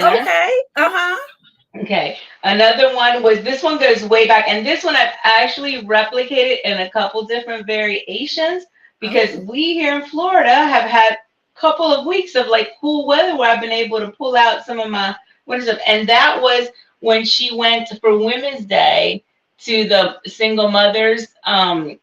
okay. Okay. Another one was, this one goes way back, and this one I've actually replicated in a couple different variations because we here in Florida have had a couple of weeks of like cool weather where I've been able to pull out some of my winter stuff. And that was when she went for Women's Day to the single mothers, like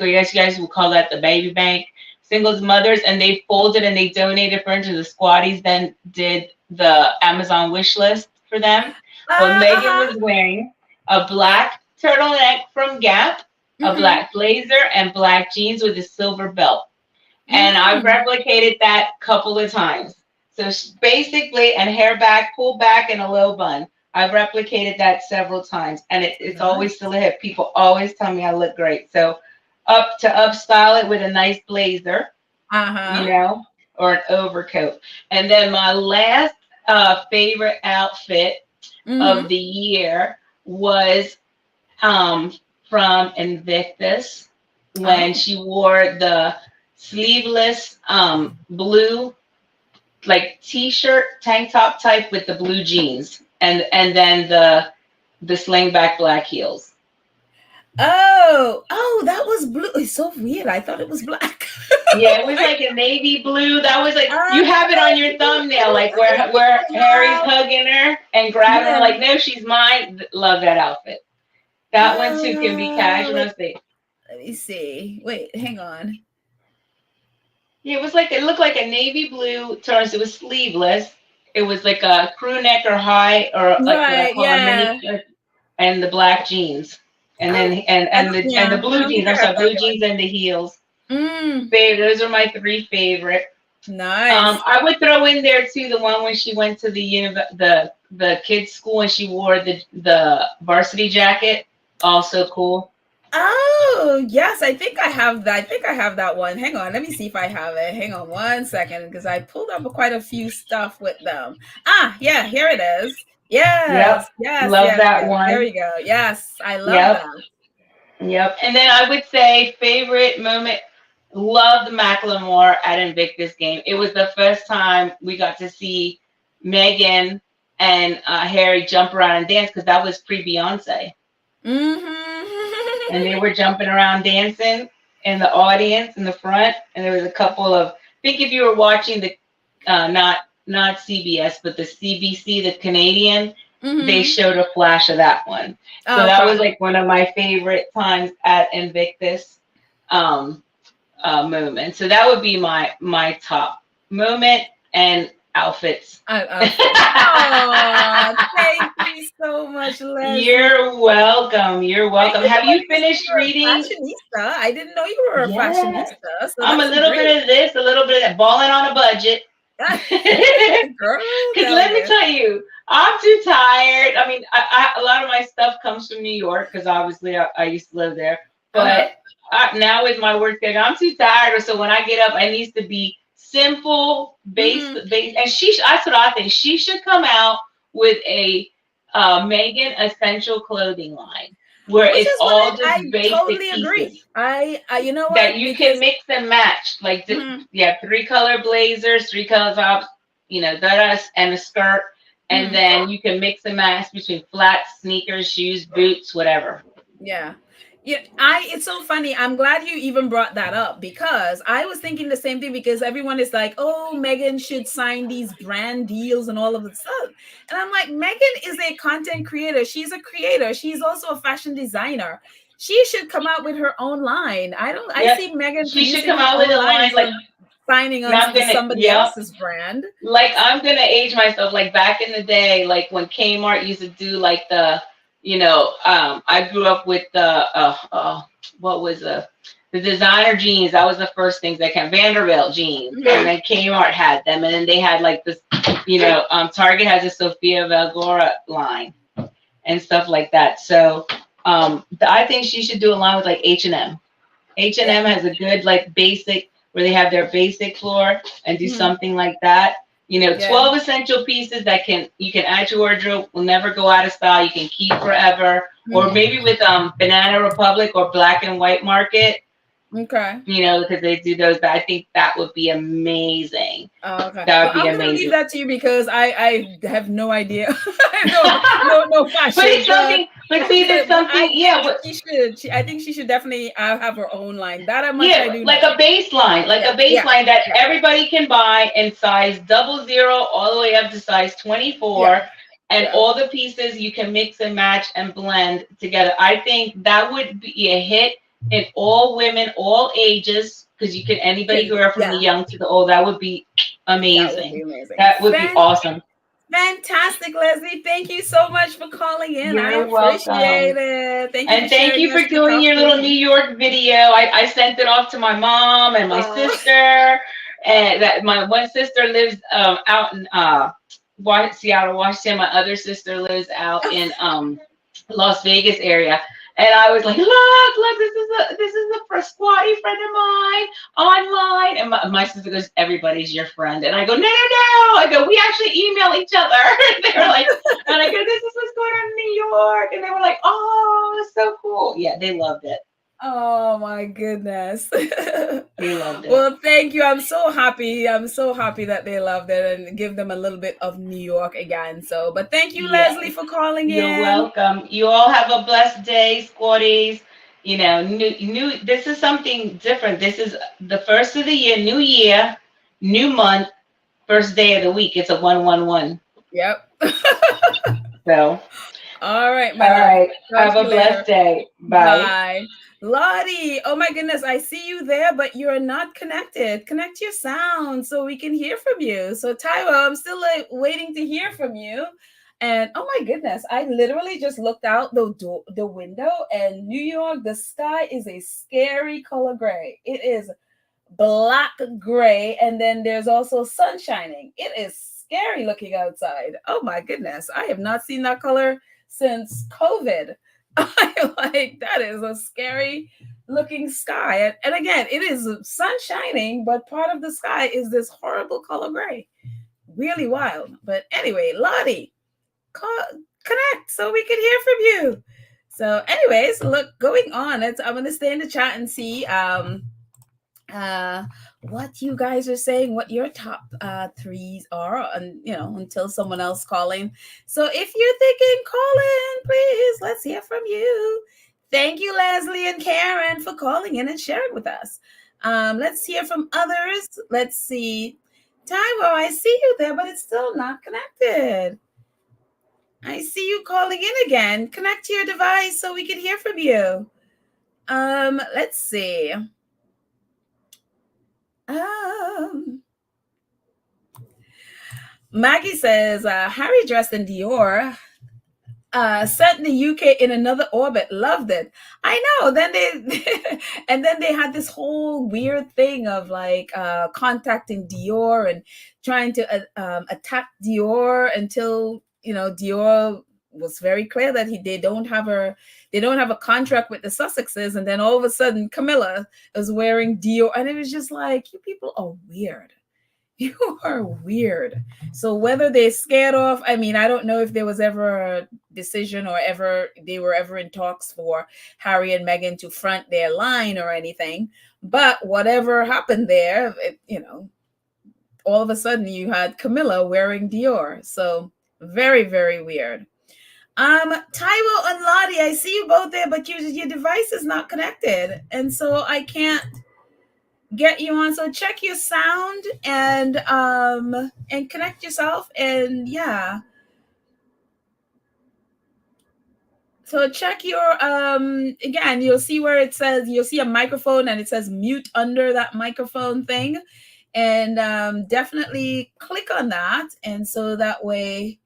I guess you guys will call that the baby bank, singles mothers, and they folded and they donated for into the squatties, then did the Amazon wish list for them. But Megan was wearing a black turtleneck from Gap, a black blazer, and black jeans with a silver belt. And I replicated that a couple of times. So basically, and hair back, pulled back, and a low bun. I've replicated that several times, and it's always still a hit. People always tell me I look great. So upstyle it with a nice blazer, you know, or an overcoat. And then my last favorite outfit of the year was from Invictus when she wore the sleeveless blue like t-shirt tank top type with the blue jeans and then the sling back black heels. Oh, that was blue. It's so weird. I thought it was black. Yeah, it was like a navy blue. That was like, you have it on your thumbnail, like where Harry's hugging her and grabbing her, like, no, she's mine. Love that outfit. That one too can be casual. Let me see. Wait, hang on. Yeah, it looked like a navy blue turns. It was sleeveless. It was like a crew neck or high or like what I call a mini, and the black jeans. And then and the blue jeans. I'm sorry, blue jeans and the heels. Those are my 3 favorite. Nice. I would throw in there too the one when she went to the kids' school and she wore the varsity jacket. Also cool. Oh yes, I think I have that. I think I have that one. Hang on, let me see if I have it. Hang on 1 second, because I pulled up quite a few stuff with them. Yeah, here it is. Yes. Love that one. There we go. Yes, I love that. Yep. And then I would say favorite moment, loved Macklemore at Invictus Game. It was the first time we got to see Meghan and Harry jump around and dance because that was pre-Beyonce. And they were jumping around dancing in the audience in the front. And there was a couple of, I think if you were watching the, not CBS, but the CBC, the Canadian, they showed a flash of that one. So that was like one of my favorite times at Invictus moment. So that would be my top moment and outfits. Thank you so much, Leslie. You're welcome. Have you finished reading? Fashionista. I didn't know you were a fashionista. So I'm a little bit of this, a little bit of balling on a budget. girl. Because let me tell you, I'm too tired. I mean, a lot of my stuff comes from New York because obviously I used to live there. But now with my work schedule, I'm too tired. So when I get up, it needs to be simple, base. And that's what I think. She should come out with a Meghan Essential clothing line where Which it's is all what just I basic totally agree. pieces You know that what? you Because can mix and match. Like, 3-color blazers, 3-color tops, and a skirt. And then you can mix and match between flats, sneakers, shoes, boots, whatever. yeah. Yeah, it's so funny. I'm glad you even brought that up because I was thinking the same thing because everyone is like, oh, Meghan should sign these brand deals and all of the stuff. And I'm like, Meghan is a content creator. She's a creator. She's also a fashion designer. She should come out with her own line. I see Meghan She should producing come her out with own a line line like signing on to somebody else's brand. Like I'm gonna age myself. Like back in the day, like when Kmart used to do like the, I grew up with the what was the designer jeans. That was the first things that came. Vanderbilt jeans, and then Kmart had them, and then they had like this, Target has a Sofia Vergara line and stuff like that. So I think she should do a line with like H&M. H&M has a good like basic where they have their basic floor and do something like that. 12 essential pieces that you can add to your wardrobe, will never go out of style. You can keep forever. Or maybe with Banana Republic or Black and White Market. Okay. Because they do those, but I think that would be amazing. Oh, okay. That would be I'm amazing. Gonna leave that to you because I have no idea. no fashion. But it's something. But see, there's something. I think she should definitely have her own line. That I do. Like a baseline, that everybody can buy in size 00 all the way up to size 24, and all the pieces you can mix and match and blend together. I think that would be a hit in all women, all ages, because you can anybody wear from the young to the old. That would be amazing. That would be awesome. Fantastic, Leslie. Thank you so much for calling in. You're appreciate it. Thank you for doing your little New York video. I sent it off to my mom and my sister, and that my one sister lives out in Seattle, Washington. My other sister lives out in Las Vegas area. And I was like, look, this is a squatty friend of mine online. And my sister goes, everybody's your friend. And I go, no. I go, we actually email each other. They were like, and I go, this is what's going on in New York. And they were like, oh, that's so cool. Yeah, they loved it. Oh my goodness. They loved it. Well, thank you. I'm so happy. I'm so happy that they loved it and give them a little bit of New York again. But thank you, Leslie, for calling in. You're welcome. You all have a blessed day, squatties. New. This is something different. This is the first of the year, new year, new month, first day of the week. It's a 111. Yep. So. All right, Have a blessed day. Bye. Lottie, oh my goodness, I see you there, but you're not connected. Connect your sound so we can hear from you. So Taio, I'm still waiting to hear from you. And oh my goodness, I literally just looked out the window, and New York, the sky is a scary color gray. It is black gray, and then there's also sun shining. It is scary looking outside. Oh my goodness, I have not seen that color since COVID. I'm like, that is a scary looking sky. And again, it is sun shining, but part of the sky is this horrible color gray. Really wild. But anyway, Lottie, connect so we can hear from you. So anyways, look, going on. I'm going to stay in the chat and see what you guys are saying, what your top threes are, and until someone else calling. So if you're thinking, call in, please, let's hear from you. Thank you, Leslie and Karen, for calling in and sharing with us. Let's hear from others. Let's see. Taio, I see you there, but it's still not connected. I see you calling in again. Connect to your device so we can hear from you. Let's see. Maggie says, Harry dressed in Dior. Sent the UK in another orbit. Loved it. I know. Then they and then they had this whole weird thing of like contacting Dior and trying to attack Dior until Dior was very clear that they don't have a contract with the Sussexes, and then all of a sudden Camilla is wearing Dior, and it was just like, you people are weird. You are weird. So whether they're scared off, I mean, I don't know if there was ever a decision or they were ever in talks for Harry and Meghan to front their line or anything. But whatever happened there, all of a sudden you had Camilla wearing Dior. So very, very weird. Taio and Lottie, I see you both there, but your device is not connected, and so I can't get you on. So check your sound and connect yourself, and yeah. So check your again, you'll see where it says, you'll see a microphone and it says mute under that microphone thing, and definitely click on that, and so that way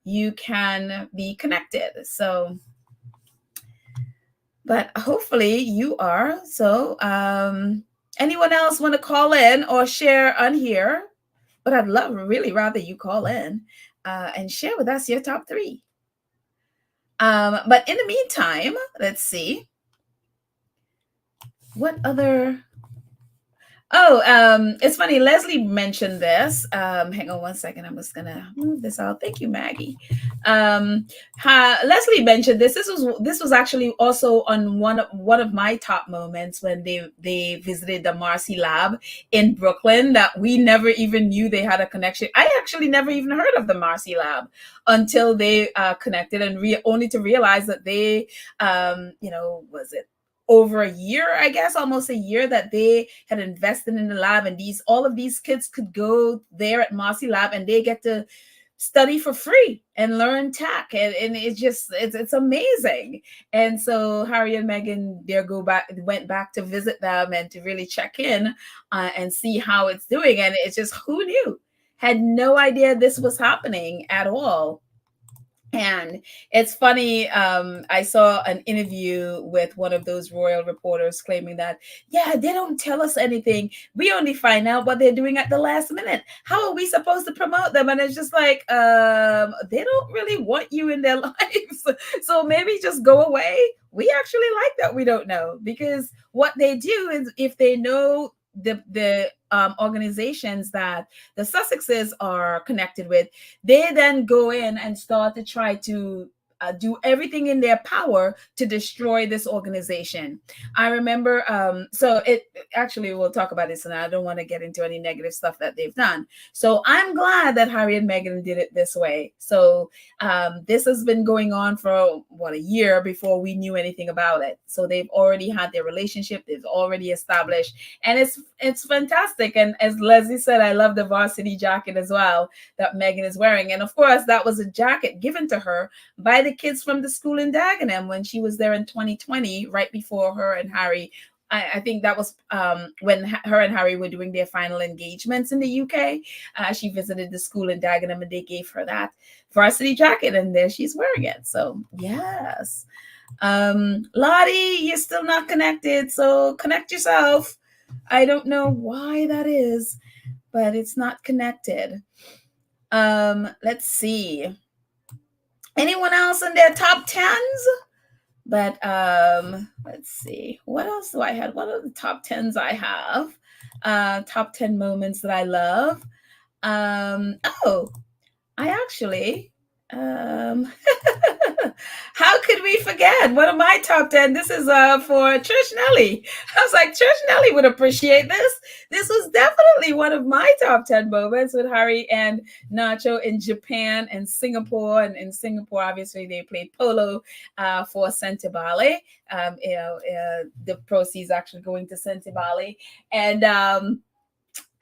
you can be connected. So but hopefully you are. So anyone else want to call in or share on here? But I'd really rather you call in and share with us your top 3. But in the meantime, let's see. What other... it's funny. Leslie mentioned this. Hang on one second. I'm just gonna move this out. Thank you, Maggie. Leslie mentioned this. This was actually also on one of my top moments when they visited the Marcy Lab in Brooklyn, that we never even knew they had a connection. I actually never even heard of the Marcy Lab until they connected, and only to realize that they, was it over a year, I guess, almost a year, that they had invested in the lab, and all of these kids could go there at Marcy Lab and they get to study for free and learn tech, and it's amazing. And so Harry and Meghan went back to visit them and to really check in and see how it's doing. And it's just, who knew? Had no idea this was happening at all. And it's funny, I saw an interview with one of those royal reporters claiming that, yeah, they don't tell us anything. We only find out what they're doing at the last minute. How are we supposed to promote them? And it's just like, they don't really want you in their lives. So maybe just go away. We actually like that we don't know, because what they do is, if they know the organizations that the Sussexes are connected with, they then go in and start to try to do everything in their power to destroy this organization. I remember, so it actually, we'll talk about this, and I don't want to get into any negative stuff that they've done. So I'm glad that Harry and Meghan did it this way. So this has been going on for a year before we knew anything about it. So they've already had their relationship, they've already established, and it's fantastic. And as Leslie said, I love the varsity jacket as well that Meghan is wearing. And of course, that was a jacket given to her by the kids from the school in Dagenham when she was there in 2020, right before her and Harry. I think that was when her and Harry were doing their final engagements in the UK. She visited the school in Dagenham, and they gave her that varsity jacket, and there she's wearing it. So yes. Lottie, you're still not connected, so connect yourself. I don't know why that is, but it's not connected. Let's see. Anyone else in their top 10s? But let's see. What else do I have? What are the top 10s I have? Top 10 moments that I love. I actually how could we forget one of my top 10? This is for Trish Nelly. I was like, Trish Nelly would appreciate this. This was definitely one of my top 10 moments with Harry and Nacho in Japan and Singapore. And in Singapore, obviously, they played polo for Sentebale. The proceeds actually going to Sentebale. And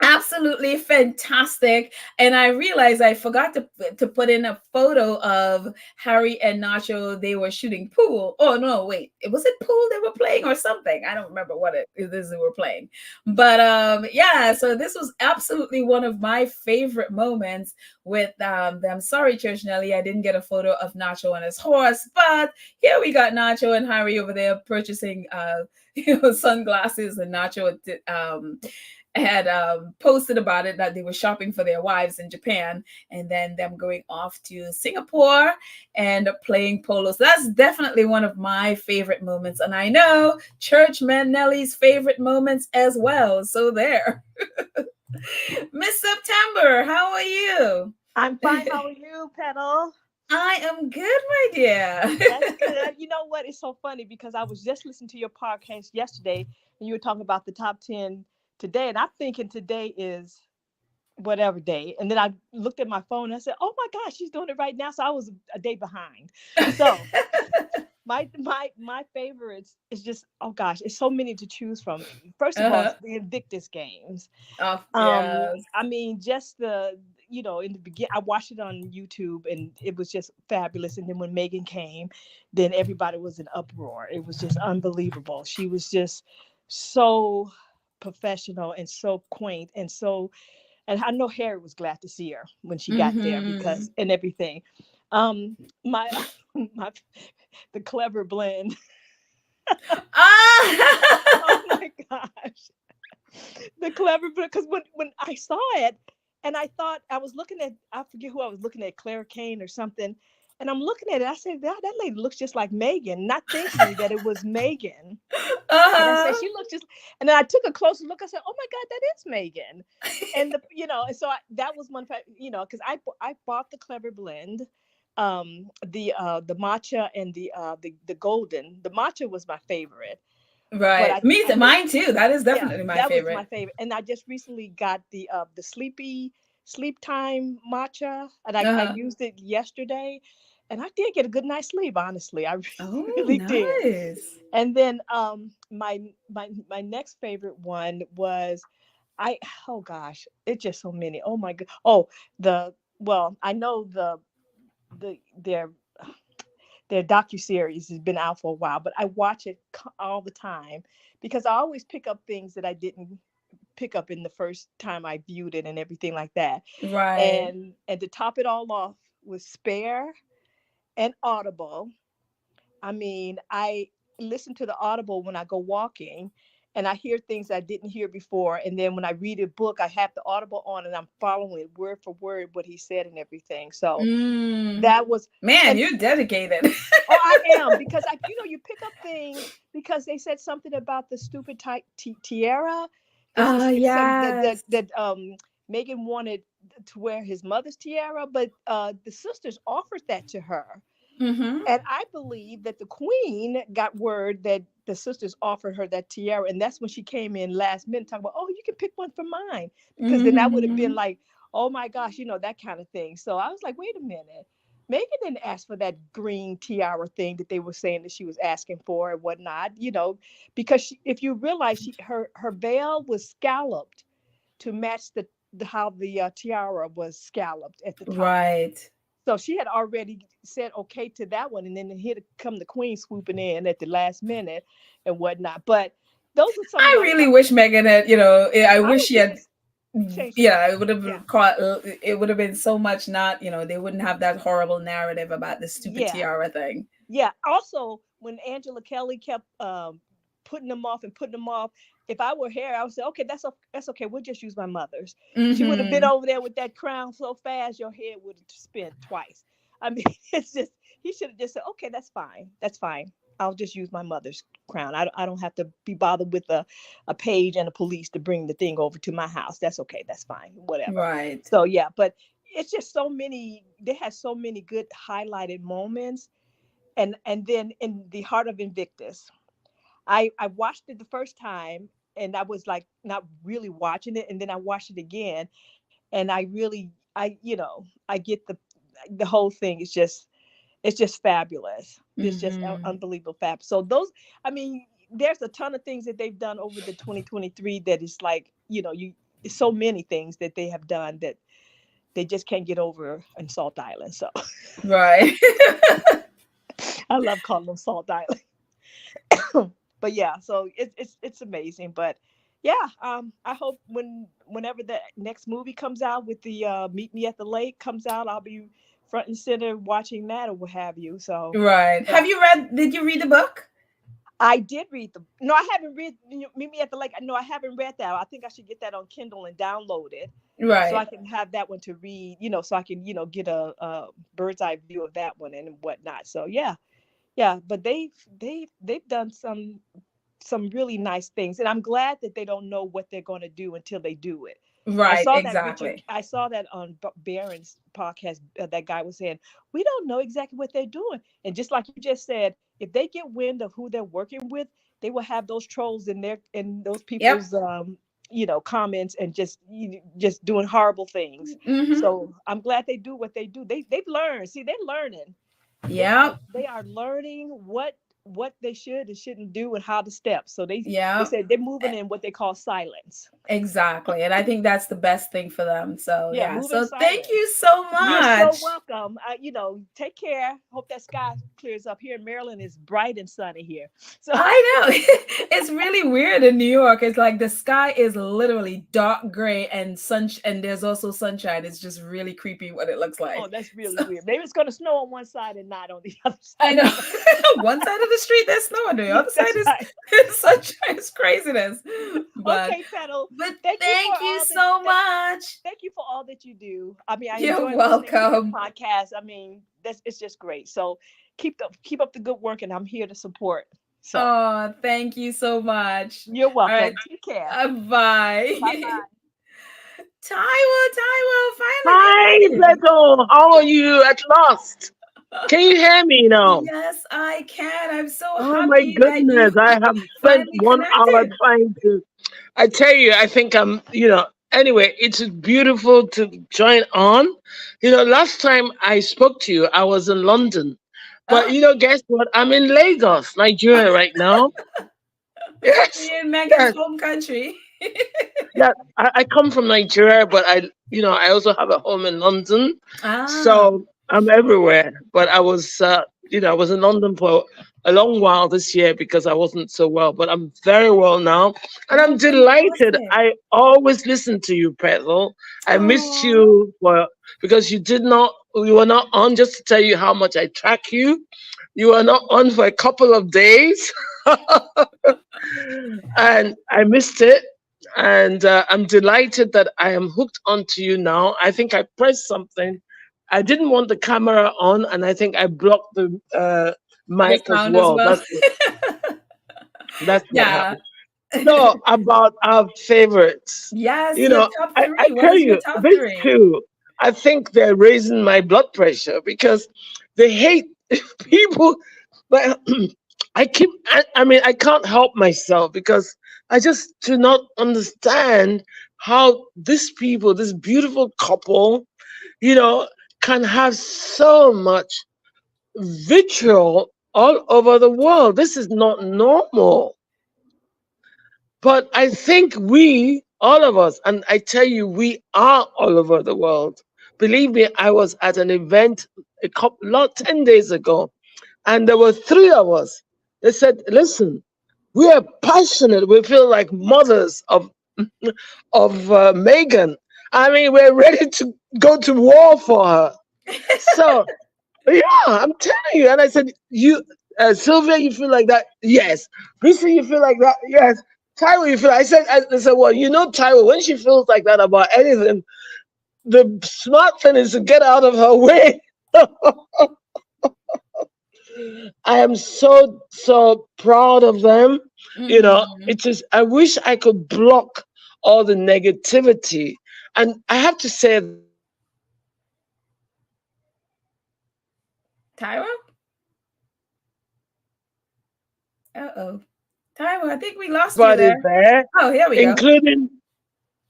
Absolutely fantastic. And I realized I forgot to put in a photo of Harry and Nacho. They were shooting pool. Oh no, wait. It was it pool they were playing or something. I don't remember what it is they were playing. But yeah, so this was absolutely one of my favorite moments with them. Sorry, Church Nelly, I didn't get a photo of Nacho and his horse, but here we got Nacho and Harry over there purchasing sunglasses, and Nacho had posted about it that they were shopping for their wives in Japan, and then them going off to Singapore and playing polo. So that's definitely one of my favorite moments. And I know Churchman Nelly's favorite moments as well. So there. Miss September, how are you? I'm fine. How are you, Petal? I am good, my dear. That's good. You know what? It's so funny because I was just listening to your podcast yesterday and you were talking about the top 10 today. And I'm thinking today is whatever day. And then I looked at my phone and I said, oh my gosh, she's doing it right now. So I was a day behind. So my favorites is just, oh gosh, it's so many to choose from. First of all, it's the Invictus Games. Oh, yes. I mean, just in the beginning, I watched it on YouTube and it was just fabulous. And then when Meghan came, then everybody was in uproar. It was just unbelievable. She was just so professional and so quaint and I know Harry was glad to see her when she got there because and everything. My the clever blend. Oh my gosh. The clever blend, because when I saw it and I thought I was looking at, I forget who I was looking at, Claire Kane or something. And I'm looking at it. I said, that lady looks just like Meghan, not thinking that it was Meghan. And I said, she looks just, and then I took a closer look. I said, oh my God, that is Meghan. And and so that was one fact, because I bought the clever blend, the matcha and the golden. The matcha was my favorite. Right. Mine too. That is definitely my favorite. Was my favorite. And I just recently got the sleep time matcha, and I used it yesterday. And I did get a good night's sleep, honestly. I really did. And then my next favorite one was oh gosh, it's just so many. Oh my God. I know their docuseries has been out for a while, but I watch it all the time because I always pick up things that I didn't pick up in the first time I viewed it and everything like that. Right. And to top it all off was Spare and Audible. I mean, I listen to the Audible when I go walking and I hear things I didn't hear before. And then when I read a book, I have the Audible on and I'm following it word for word what he said and everything. So that was... Man, you're dedicated. Oh, I am, because you pick up things because they said something about the stupid tiara. Yes. That Meghan wanted to wear his mother's tiara, but the sisters offered that to her. And I believe that the Queen got word that the sisters offered her that tiara, and that's when she came in last minute talking about, oh, you can pick one for mine, because then that would have been like, oh my gosh, that kind of thing. So I was like, wait a minute, Meghan didn't ask for that green tiara thing that they were saying that she was asking for and whatnot, because if you realize her veil was scalloped to match how the tiara was scalloped at the top. Right. So she had already said okay to that one, and then here to come the Queen swooping in at the last minute and whatnot. But those are some. I really wish Meghan had, I wish she had. Yeah, it would have been it would have been so much not, they wouldn't have that horrible narrative about the stupid tiara thing. Yeah. Also, when Angela Kelly kept putting them off, if I were Harry, I would say, okay, that's okay. We'll just use my mother's. She would have been over there with that crown so fast, your head would have spun twice. I mean, it's just, he should have just said, okay, that's fine. That's fine. I'll just use my mother's crown. I don't have to be bothered with a page and a police to bring the thing over to my house. That's okay. That's fine. Whatever. Right. So yeah, but it's just so many, they had so many good highlighted moments. And then in the heart of Invictus, I watched it the first time and I was like not really watching it, and then I watched it again, and I get the whole thing. It's just fabulous. It's just unbelievable fab. So there's a ton of things that they've done over the 2023 that is like, so many things that they have done that they just can't get over in Salt Island. So Right. I love calling them Salt Island. But yeah, so it's amazing. But yeah, I hope whenever the next movie comes out with the Meet Me at the Lake comes out, I'll be front and center watching that or what have you. So Right. yeah. Did you read the book? I did read no, I haven't read Meet Me at the Lake. No, I haven't read that. I think I should get that on Kindle and download it. Right. So I can have that one to read, so I can, get a bird's eye view of that one and whatnot. So yeah. But they've done some really nice things, and I'm glad that they don't know what they're going to do until they do it. Right, exactly. I saw that on Barron's podcast. That guy was saying, we don't know exactly what they're doing. And just like you just said, if they get wind of who they're working with, they will have those trolls in those people's, comments and just doing horrible things. Mm-hmm. So I'm glad they do what they do. They've learned. See, they're learning. Yeah. They are learning what they should and shouldn't do and how to step. So they said they're moving in what they call silence. Exactly. And I think that's the best thing for them. So yeah. So thank you so much. You're so welcome. Take care. Hope that sky clears up. Here in Maryland is bright and sunny here. So I know. It's really weird in New York. It's like the sky is literally dark gray and and there's also sunshine. It's just really creepy what it looks like. Oh, that's really weird. Maybe it's gonna snow on one side and not on the other side. I know. One side of the street there's snow, and the other side is sunshine. It's craziness. But, okay, Petal. But thank you so much. Thank you for all that you do. I mean, You're welcome. Podcast. I mean, it's just great. So keep up the good work, and I'm here to support. So. Oh, thank you so much. You're welcome. Right. Take care. Bye. Bye. Taio, finally. Hi, Beto. How are you at last? Can you hear me now? Yes, I can. I'm so happy. Oh my goodness. I have spent 1 hour trying to. I tell you, I think I'm, anyway, it's beautiful to join on. Last time I spoke to you, I was in London. But, guess what? I'm in Lagos, Nigeria right now. Yes. You're in Meghan's home country. Yeah, I come from Nigeria, but I also have a home in London. So I'm everywhere. But I was, I was in London for a long while this year because I wasn't so well. But I'm very well now, and I'm delighted. I always listen to you, Petal. I missed you because you were not on. Just to tell you how much I track you. You were not on for a couple of days, and I missed it. And I'm delighted that I am hooked onto you now. I think I pressed something. I didn't want the camera on, and I think I blocked the mic as well. That's what happened. So about our favorites. Yes, I tell you, this too, I think they're raising my blood pressure because they hate people. But I can't help myself because I just do not understand how this beautiful couple, can have so much vitriol all over the world. This is not normal. But I think all of us, and I tell you, we are all over the world. Believe me, I was at an event 10 days ago, and there were 3 of us. They said, listen, we are passionate. We feel like mothers of Meghan. I mean, we're ready to go to war for her. So, yeah, I'm telling you. And I said, Sylvia, you feel like that? Yes. Risa, you feel like that? Yes. Taio, you feel? I said, well, Taio, when she feels like that about anything, the smart thing is to get out of her way. I am so proud of them. Mm-hmm. I wish I could block all the negativity. And I have to say, Taio? Uh-oh. Taio, I think we lost you there. Oh, here we go.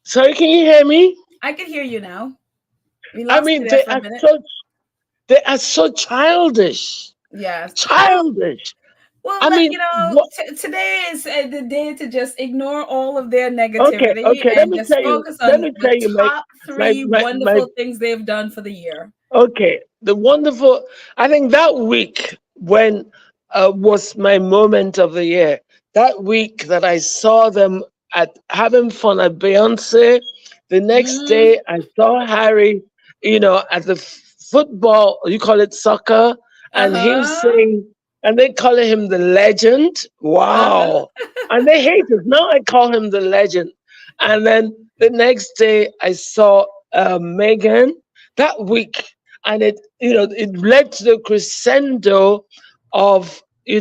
Sorry, can you hear me? I can hear you now. They are so childish. Yes. Childish. Well, I mean, what? today is the day to just ignore all of their Okay, negativity okay. Let and me just tell you. focus Let on me the tell you, top my, three my, my. wonderful things they've done for the year. Okay, the wonderful. I think that week when was my moment of the year. That week that I saw them at having fun at Beyonce. The next Mm, day I saw Harry, at the football. You call it soccer, and him uh-huh. saying, and they call him the legend. Uh-huh. Wow, and they hate it. Now I call him the legend. And then the next day I saw Megan that week, and it led to the crescendo of the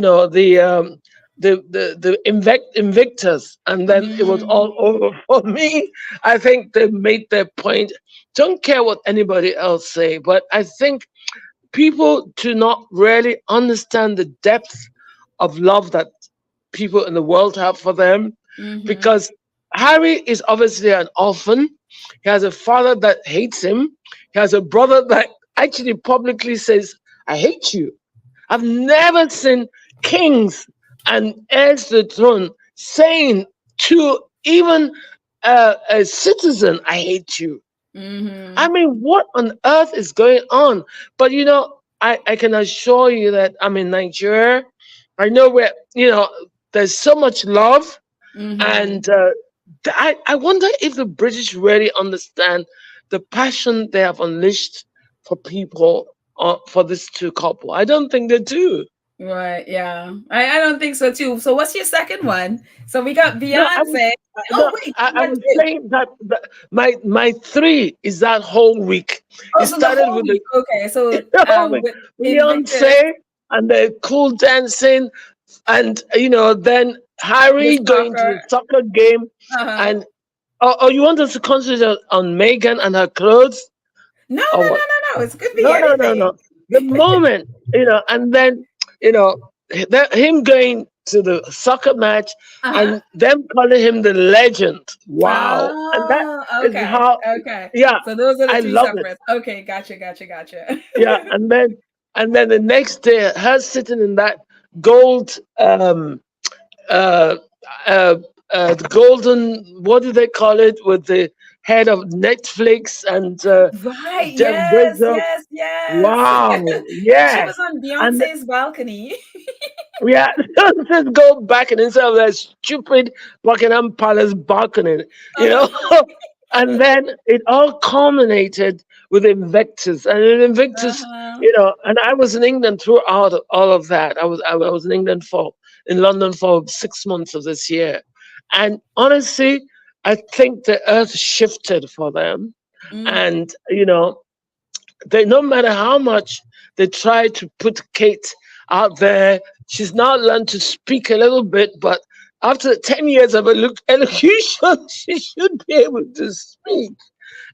Invictus, and then it was Mm, all over for me. I think they made their point. Don't care what anybody else say, but I think people do not really understand the depth of love that people in the world have for them, mm-hmm. because Harry is obviously an orphan. He has a father that hates him. He has a brother that actually publicly says, I hate you. I've never seen kings and heirs to the throne saying to even a citizen, I hate you. I Mm-hmm. mean, what on earth is going on? But I can assure you that I'm in Nigeria. I know where, there's so much love. Mm-hmm. And I wonder if the British really understand the passion they have unleashed for people, for this two couple. I don't think they do. Right, yeah. I don't think so too. So what's your second one? So we got No, I was Beyonce. no, Oh wait, you I got was two. saying that my three is that whole week. Oh, It so the started whole with the week. Okay, so whole week. with Invictus. Beyonce and the cool dancing, and then The Harry going to soccer. the soccer game, Uh-huh. and you want us to concentrate on Megan and her clothes No, or no, what? no, no, no. It could be No, no, no, no. anything. The moment, and then, you know, him going to the soccer match Uh-huh. and them calling him the legend. Wow. And that Oh, is okay. how, Okay. yeah, So those are the I three love it. separates. Okay, gotcha, gotcha, gotcha. Yeah. And then the next day, her sitting in that gold, uh, uh, the golden, what do they call it, with the head of Netflix and Right. Jeff Yes, Bezos. yes, yes. Wow. She Yes. was on And Beyonce's balcony. yeah, just go back and instead of that stupid Buckingham Palace balcony, you know. Uh-huh. And then it all culminated with Invictus, and in Invictus, Uh-huh. and I was in England throughout all of that. I was in London for 6 months of this year, and honestly, I think the earth shifted for them, Mm. and they, no matter how much they try to put Kate out there, she's now learned to speak a little bit, but after 10 years of elocution, she should be able to speak,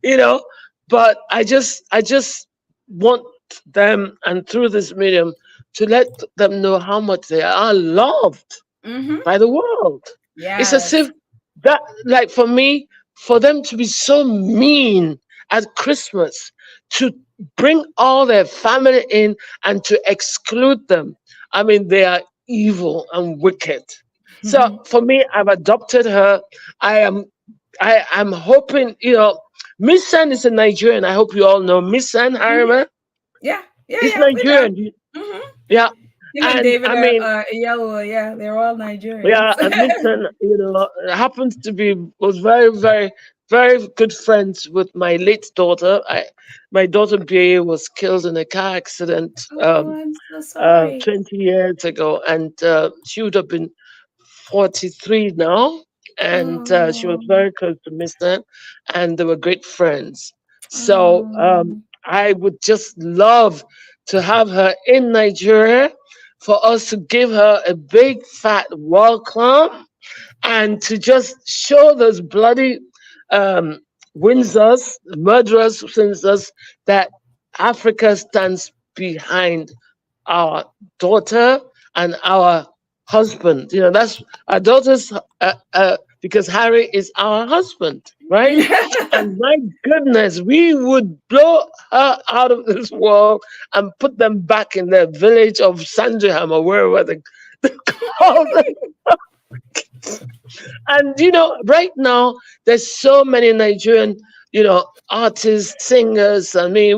you know. But I just want them, and through this medium, to let them know how much they are loved Mm-hmm. by the world. It's as Yes. if that, like for me, for them to be so mean at Christmas, to bring all their family in and to exclude them. I mean, they are evil and wicked. So for me, I've adopted her. I am, I am hoping, Miss San is a Nigerian. I hope you all know Miss San Hmm. Harriman. Yeah, yeah, He's yeah. We know. Nigerian. Hmm. Yeah, Him and and David I are mean, yellow. Yeah, they're all Nigerians. yeah, and Nixon, happens to be was very, very, very good friends with my late daughter. My daughter Bea was killed in a car accident Oh, I'm so sorry. 20 years ago, and she would have been 43 now. And she was Oh, very close to Mister, and they were great friends. So oh. I would just love to have her in Nigeria for us to give her a big fat welcome and to just show those bloody um, Windsors, murderous Windsors, that Africa stands behind our daughter and our husband. That's our daughter's, because Harry is our husband, right? And my goodness, we would blow her out of this world and put them back in their village of Sandringham or wherever Call them. And right now there's so many Nigerian, artists, singers. I mean,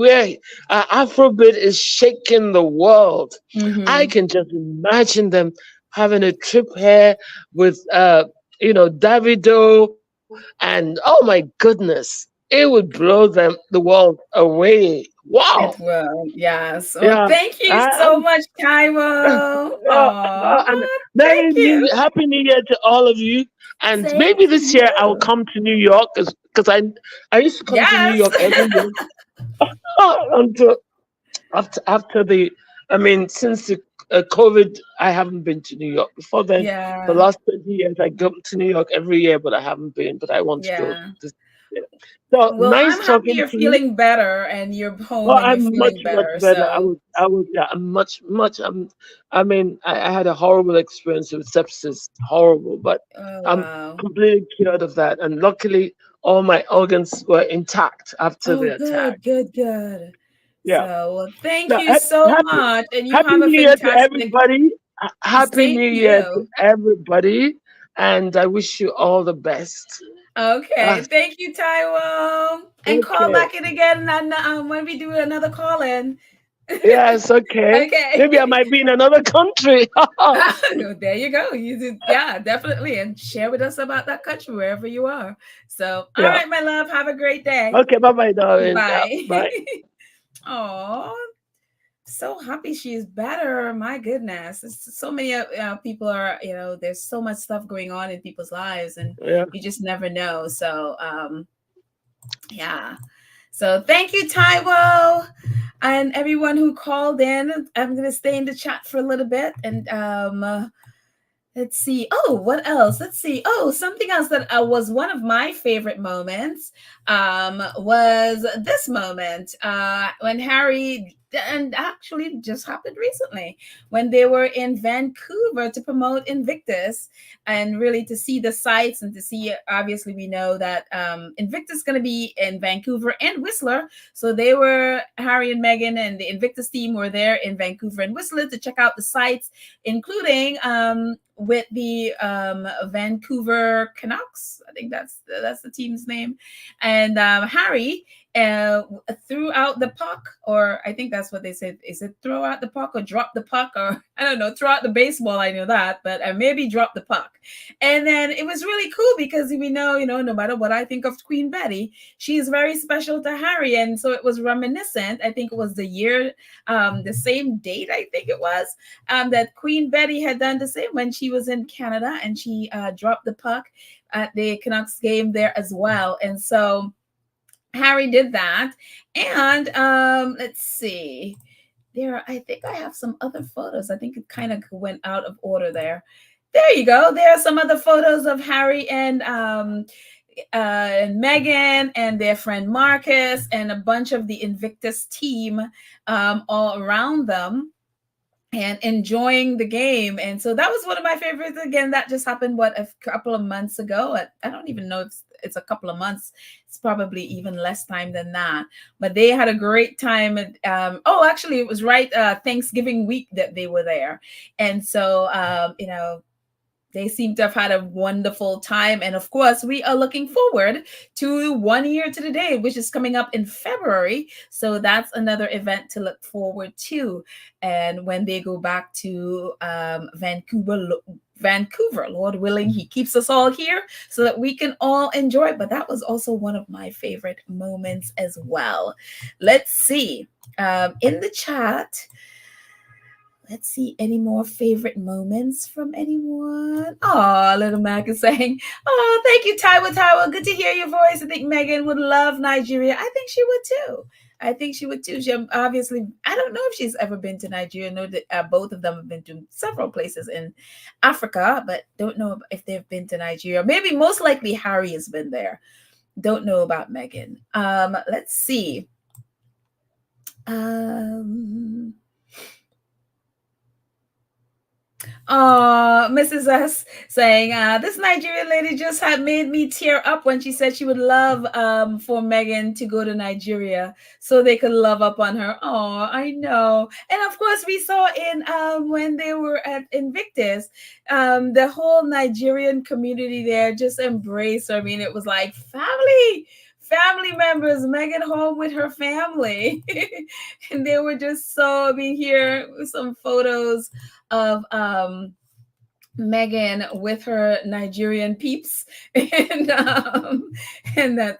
Afrobeat is shaking the world. I Mm-hmm. can just imagine them having a trip here with, Davido, and oh my goodness, it would blow the world away. Wow. It will, yes. Well, Yeah. thank you so I'm much, Taiwo. and Oh, Merry thank you. Happy New Year to all of you. And Same maybe to this year I'll you. come to New York because I used to come to New Yes. York every year until after the I mean since the COVID I haven't been to New York. Before then, the Yeah. last 20 years I go to New York every year, but I haven't been. But I want to go Yeah. this year. So Well, nice I'm happy talking you're to you. feeling better and you're home Oh, and you're I'm much, feeling much better. better. So, Yeah, I'm much. I mean, I had a horrible experience with sepsis, horrible, but oh, I'm wow. completely cured of that. And luckily, all my organs were intact after Oh, the attack. good, good, good. So, Yeah. well, thank So you so happy, much. And you happy have a New Year to fantastic everybody. Happy same New to Year to you. everybody. And I wish you all the best. Ah, Okay. Thank you, Taiwo. And call okay. back in again and, when we do another call in. Yes, okay. Maybe I Okay. might be in another country. There you go. You did, yeah, definitely. And share with us about that country wherever you are. So, all Yeah. right, my love. Have a great day. Okay, bye bye, darling. Yeah, Bye. bye. Oh, so happy she's better. My goodness. So many people are, there's so much stuff going on in people's lives and Yeah. you just never know. So, yeah. So thank you, Taiwo, and everyone who called in. I'm going to stay in the chat for a little bit and let's see. Oh, what else? Let's see. Oh, something else that was one of my favorite moments was this moment when Harry, and actually just happened recently, when they were in Vancouver to promote Invictus and really to see the sights and to see, obviously, we know that Invictus is going to be in Vancouver and Whistler. So they were, Harry and Meghan and the Invictus team were there in Vancouver and Whistler to check out the sites, including with the Vancouver Canucks. I think that's the team's name. And Harry threw out the puck, or I think that's what they said. Is it throw out the puck or drop the puck, or I don't know, throw out the baseball? I know that, but maybe drop the puck. And then it was really cool because we know, no matter what I think of Queen Betty, she is very special to Harry, and so it was reminiscent. I think it was the year, the same date. I think it was that Queen Betty had done the same when she was in Canada, and she dropped the puck at the Canucks game there as well. And so Harry did that. And let's see. I think I have some other photos. I think it kind of went out of order there. There you go. There are some other photos of Harry and Meghan and their friend Marcus and a bunch of the Invictus team all around them and enjoying the game. And so that was one of my favorites. Again, that just happened, a couple of months ago. I don't even know if it's a couple of months. It's probably even less time than that. But they had a great time. Actually, it was right Thanksgiving week that they were there. And so, they seem to have had a wonderful time. And of course, we are looking forward to 1 year to the day, which is coming up in February. So that's another event to look forward to. And when they go back to Vancouver, Lord willing, he keeps us all here so that we can all enjoy it. But that was also one of my favorite moments as well. Let's see. In the chat, let's see, any more favorite moments from anyone? Oh, little Mac is saying, oh, thank you, Taiwo. Good to hear your voice. I think Meghan would love Nigeria. I think she would too. She obviously, I don't know if she's ever been to Nigeria. I know that both of them have been to several places in Africa, but don't know if they've been to Nigeria. Maybe most likely Harry has been there. Don't know about Meghan. Let's see. Mrs. S saying, this Nigerian lady just had made me tear up when she said she would love for Meghan to go to Nigeria so they could love up on her. Oh, I know. And of course, we saw in when they were at Invictus, the whole Nigerian community there just embraced her. I mean, it was like family members, Meghan home with her family. And they were just so, I mean, here some photos of Meghan with her Nigerian peeps, and that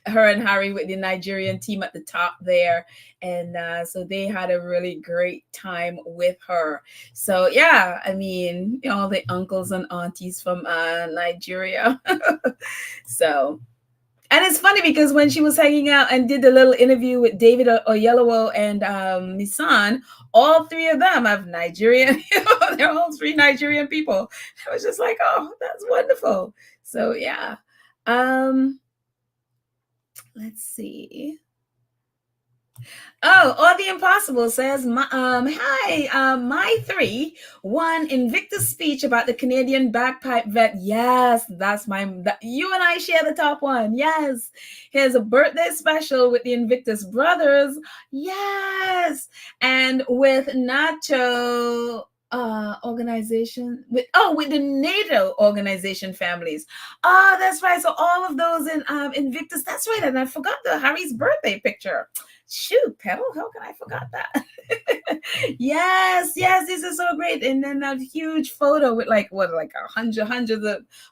her and Harry with the Nigerian team at the top there, and so they had a really great time with her. So yeah, I mean, all the uncles and aunties from Nigeria. So. And it's funny because when she was hanging out and did the little interview with David Oyelowo and Misan, all three of them have Nigerian, they're all three Nigerian people. I was just like, oh, that's wonderful. So yeah. Let's see. Oh, All the Impossible says, hi, my three, one Invictus speech about the Canadian bagpipe vet. Yes, that's you and I share the top one. Yes. Here's a birthday special with the Invictus brothers. Yes. And with NATO organization with the NATO organization families. Oh, that's right. So all of those in Invictus. That's right. And I forgot the Harry's birthday picture. Shoot, Petal, how can I forgot that? yes, this is so great. And then that huge photo with like hundreds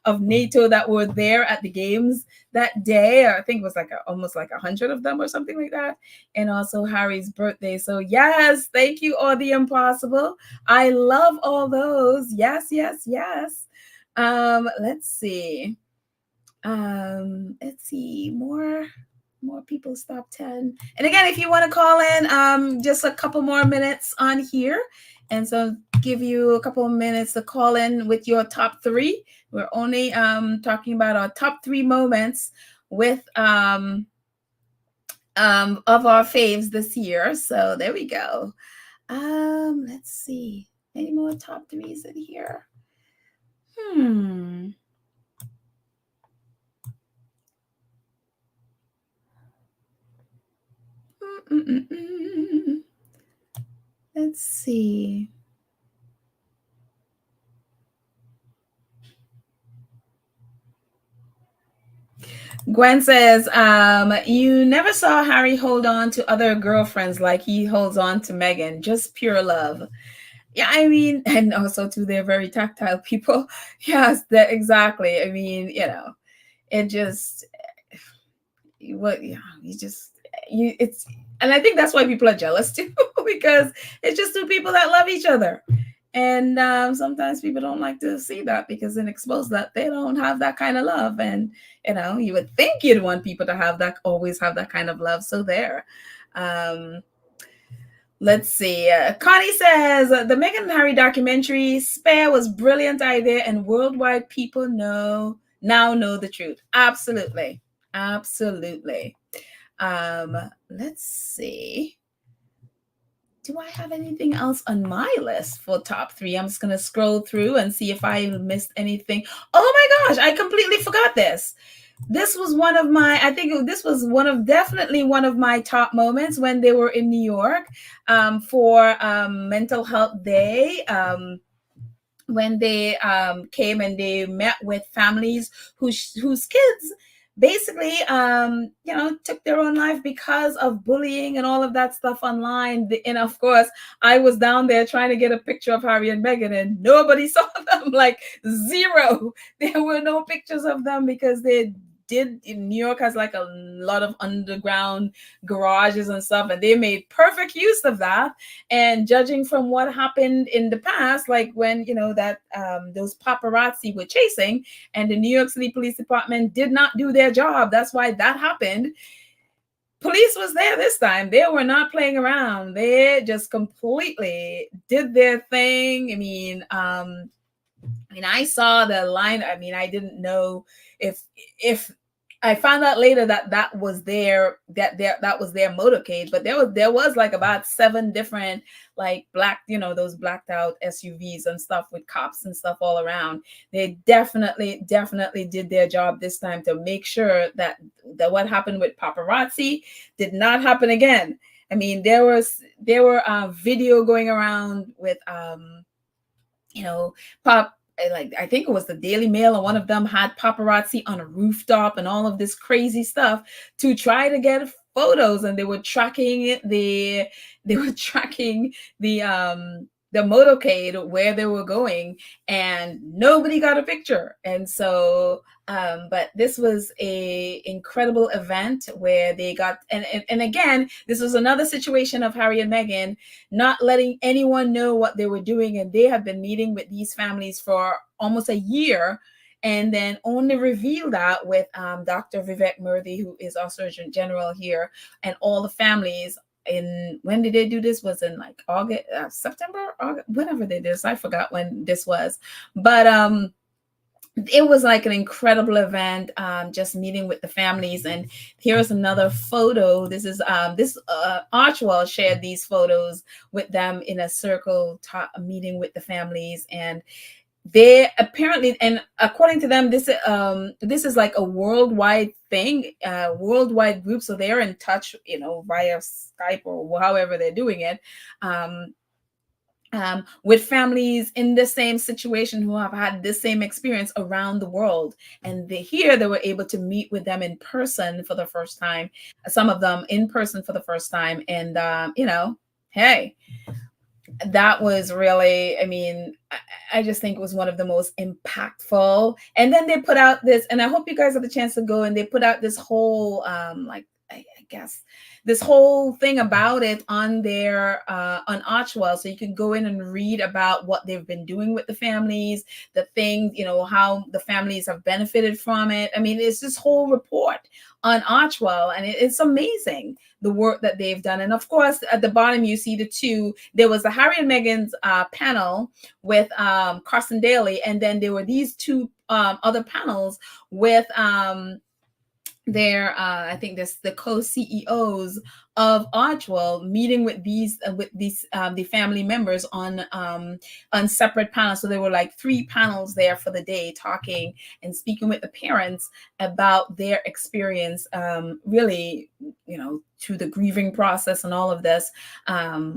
of NATO that were there at the games that day. I think it was almost like 100 of them or something like that. And also Harry's birthday. So yes, thank you, All the Impossible. I love all those. Yes. Let's see. More people's top 10. And again, if you want to call in, just a couple more minutes on here. And so give you a couple of minutes to call in with your top 3. We're only talking about our top 3 moments with of our faves this year. So there we go. Let's see. Any more top 3s in here? Let's see. Gwen says, you never saw Harry hold on to other girlfriends like he holds on to Meghan. Just pure love. Yeah, I mean, and also too, they're very tactile people. Yes, exactly. I mean, it just, and I think that's why people are jealous too, because it's just two people that love each other. And sometimes people don't like to see that because it exposes that they don't have that kind of love. And, you would think you'd want people to always have that kind of love. So there. Let's see. Connie says, the Meghan and Harry documentary, Spare, was brilliant idea and worldwide people now know the truth. Absolutely. Let's see. Do I have anything else on my list for top 3? I'm just going to scroll through and see if I missed anything. Oh my gosh, I completely forgot this. This was definitely one of my top moments when they were in New York for Mental Health Day. When they came and they met with families whose kids basically, took their own life because of bullying and all of that stuff online. And of course, I was down there trying to get a picture of Harry and Meghan, and nobody saw them, like zero. There were no pictures of them because New York has like a lot of underground garages and stuff, and they made perfect use of that. And judging from what happened in the past, like when those paparazzi were chasing, and the New York City Police Department did not do their job, that's why that happened. Police was there this time. They were not playing around. They just completely did their thing. I mean, I saw the line. I mean, I didn't know if I found out later that that was that was their motorcade, but there was like about 7 different like black, those blacked out SUVs and stuff with cops and stuff all around. They definitely did their job this time to make sure that what happened with paparazzi did not happen again. I mean, there were video going around with pop like I think it was the Daily Mail, or one of them had paparazzi on a rooftop and all of this crazy stuff to try to get photos, and they were tracking it. They were tracking the motorcade where they were going, and nobody got a picture. And so but this was a incredible event where they got, and again, this was another situation of Harry and Meghan not letting anyone know what they were doing, and they have been meeting with these families for almost a year, and then only reveal that with Dr. Vivek Murthy, who is our Surgeon General here, and all the families. When did they do this? Was in like August, September, August, whenever they did this. I forgot when this was, but it was like an incredible event, just meeting with the families. And here's another photo. This is Archwell shared these photos with them in a circle, meeting with the families. And they apparently, and according to them, this is like a worldwide thing, worldwide group. So they're in touch, via Skype or however they're doing it. With families in the same situation who have had the same experience around the world. And here they were able to meet with them in person for the first time, some of them in person for the first time. And, hey, that was really, I mean, I just think it was one of the most impactful. And then they put out this, and I hope you guys have the chance to go, and they put out this whole, I guess, this whole thing about it on their on Archwell, so you can go in and read about what they've been doing with the families, the things, how the families have benefited from it. I mean, it's this whole report on Archwell, and it's amazing the work that they've done. And of course, at the bottom you see there was the Harry and Meghan's panel with Carson Daly, and then there were these 2 other panels with I think this the co-CEOs of Archwell, meeting with the family members on separate panels. So there were like 3 panels there for the day, talking and speaking with the parents about their experience, really, through the grieving process and all of this,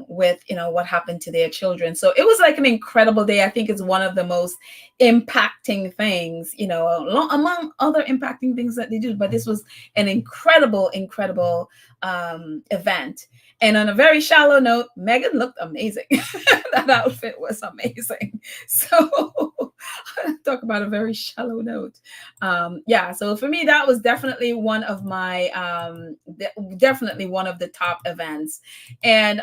with what happened to their children. So it was like an incredible day. I think it's one of the most impacting things, among other impacting things that they do. But this was an incredible event. And on a very shallow note, Meghan looked amazing. That outfit was amazing. So talk about a very shallow note. So for me, that was definitely one of my definitely one of the top events. And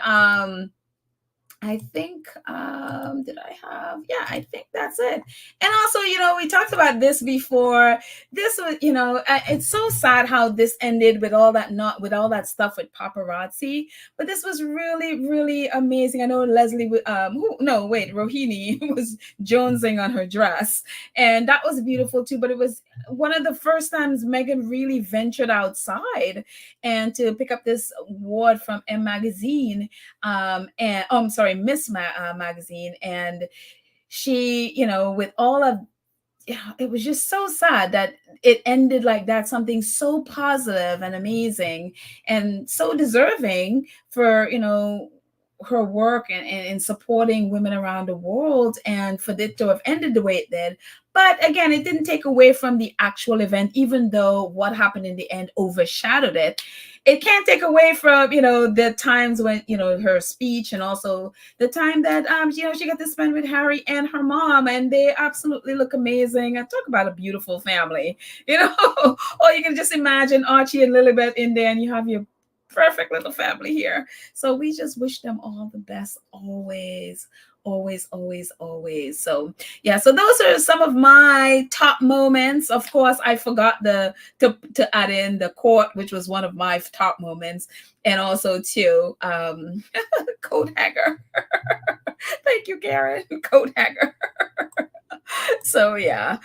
I think, did I have? Yeah, I think that's it. And also, we talked about this before. This was, it's so sad how this ended with all that stuff with paparazzi. But this was really, really amazing. I know Leslie, Rohini was jonesing on her dress, and that was beautiful too. But it was one of the first times Meghan really ventured outside and to pick up this award from M Magazine, and I'm sorry, Miss Magazine. And she, with all of, it was just so sad that it ended like that, something so positive and amazing and so deserving for, her work and supporting women around the world, and for it to have ended the way it did. But again, it didn't take away from the actual event, even though what happened in the end overshadowed it. It can't take away from, the times when, her speech, and also the time that, she got to spend with Harry and her mom, and they absolutely look amazing. I talk about a beautiful family, or you can just imagine Archie and Lilibet in there, and you have your perfect little family here. So we just wish them all the best always. So yeah, so those are some of my top moments. Of course, I forgot to add in the court, which was one of my top moments, and also too coat hanger. Thank you, Karen. Coat hanger. So yeah.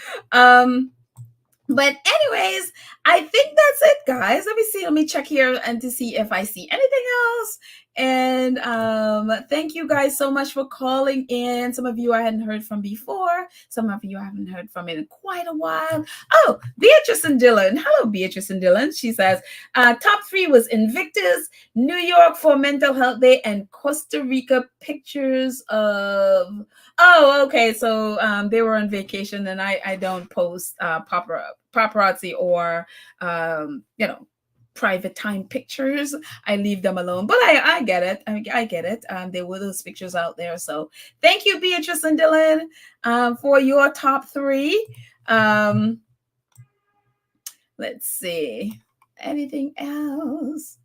But anyways, I think that's it, guys. Let me see. Let me check here and to see if I see anything else. And thank you guys so much for calling in. Some of you I hadn't heard from before. Some of you I haven't heard from in quite a while. Oh, Beatrice and Dylan. Hello, Beatrice and Dylan. She says, top 3 was Invictus, New York for Mental Health Day, and Costa Rica pictures of... Oh, okay. So they were on vacation, and I don't post paparazzi or, private time pictures. I leave them alone, but I get it. I get it. There were those pictures out there. So thank you, Beatrice and Dylan, for your top 3. Let's see. Anything else?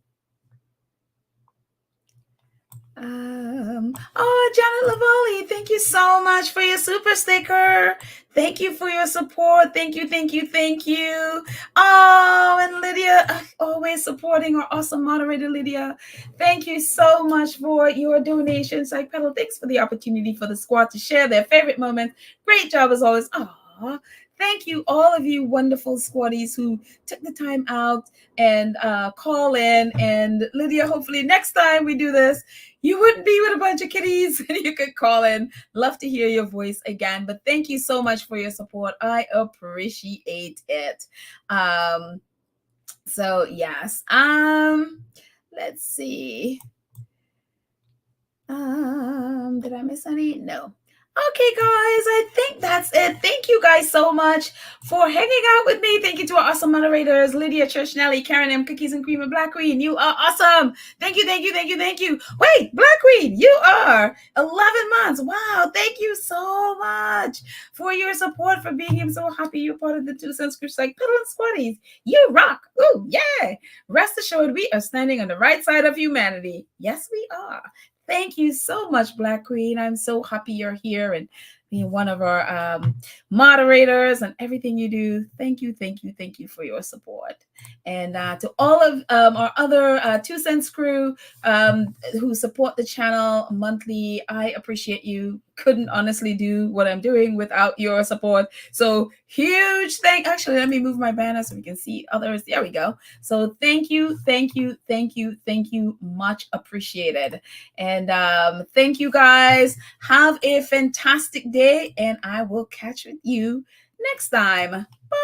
Janet Lavalley, thank you so much for your super sticker. Thank you for your support. Thank you. Oh, and Lydia, always supporting our awesome moderator, Lydia. Thank you so much for your donations. Psych Pedal, thanks for the opportunity for the squad to share their favorite moments. Great job as always. Aww. Thank you, all of you wonderful squaddies who took the time out and call in. And Lydia, hopefully next time we do this, you wouldn't be with a bunch of kitties and you could call in. Love to hear your voice again. But thank you so much for your support. I appreciate it. So yes. Let's see. Did I miss any? No. Okay, guys, I think that's it. Thank you guys so much for hanging out with me. Thank you to our awesome moderators, Lydia, Trish, Nelly, Karen M, Cookies and Cream, and Black Queen. You are awesome. Thank you. Wait, Black Queen, you are 11 months. Wow, thank you so much for your support, for being here. I'm so happy you're part of the 2 Cents Group, like Pedal and Squaddies. You rock. Ooh, yeah. Rest assured, we are standing on the right side of humanity. Yes, we are. Thank you so much, Black Queen. I'm so happy you're here and being one of our moderators and everything you do. Thank you for your support. And to all of our other 2 Cents crew who support the channel monthly, I appreciate you. Couldn't honestly do what I'm doing without your support. So huge thank. Actually, let me move my banner so we can see others. There we go. So thank you. Much appreciated. And thank you guys. Have a fantastic day, and I will catch you next time. Bye.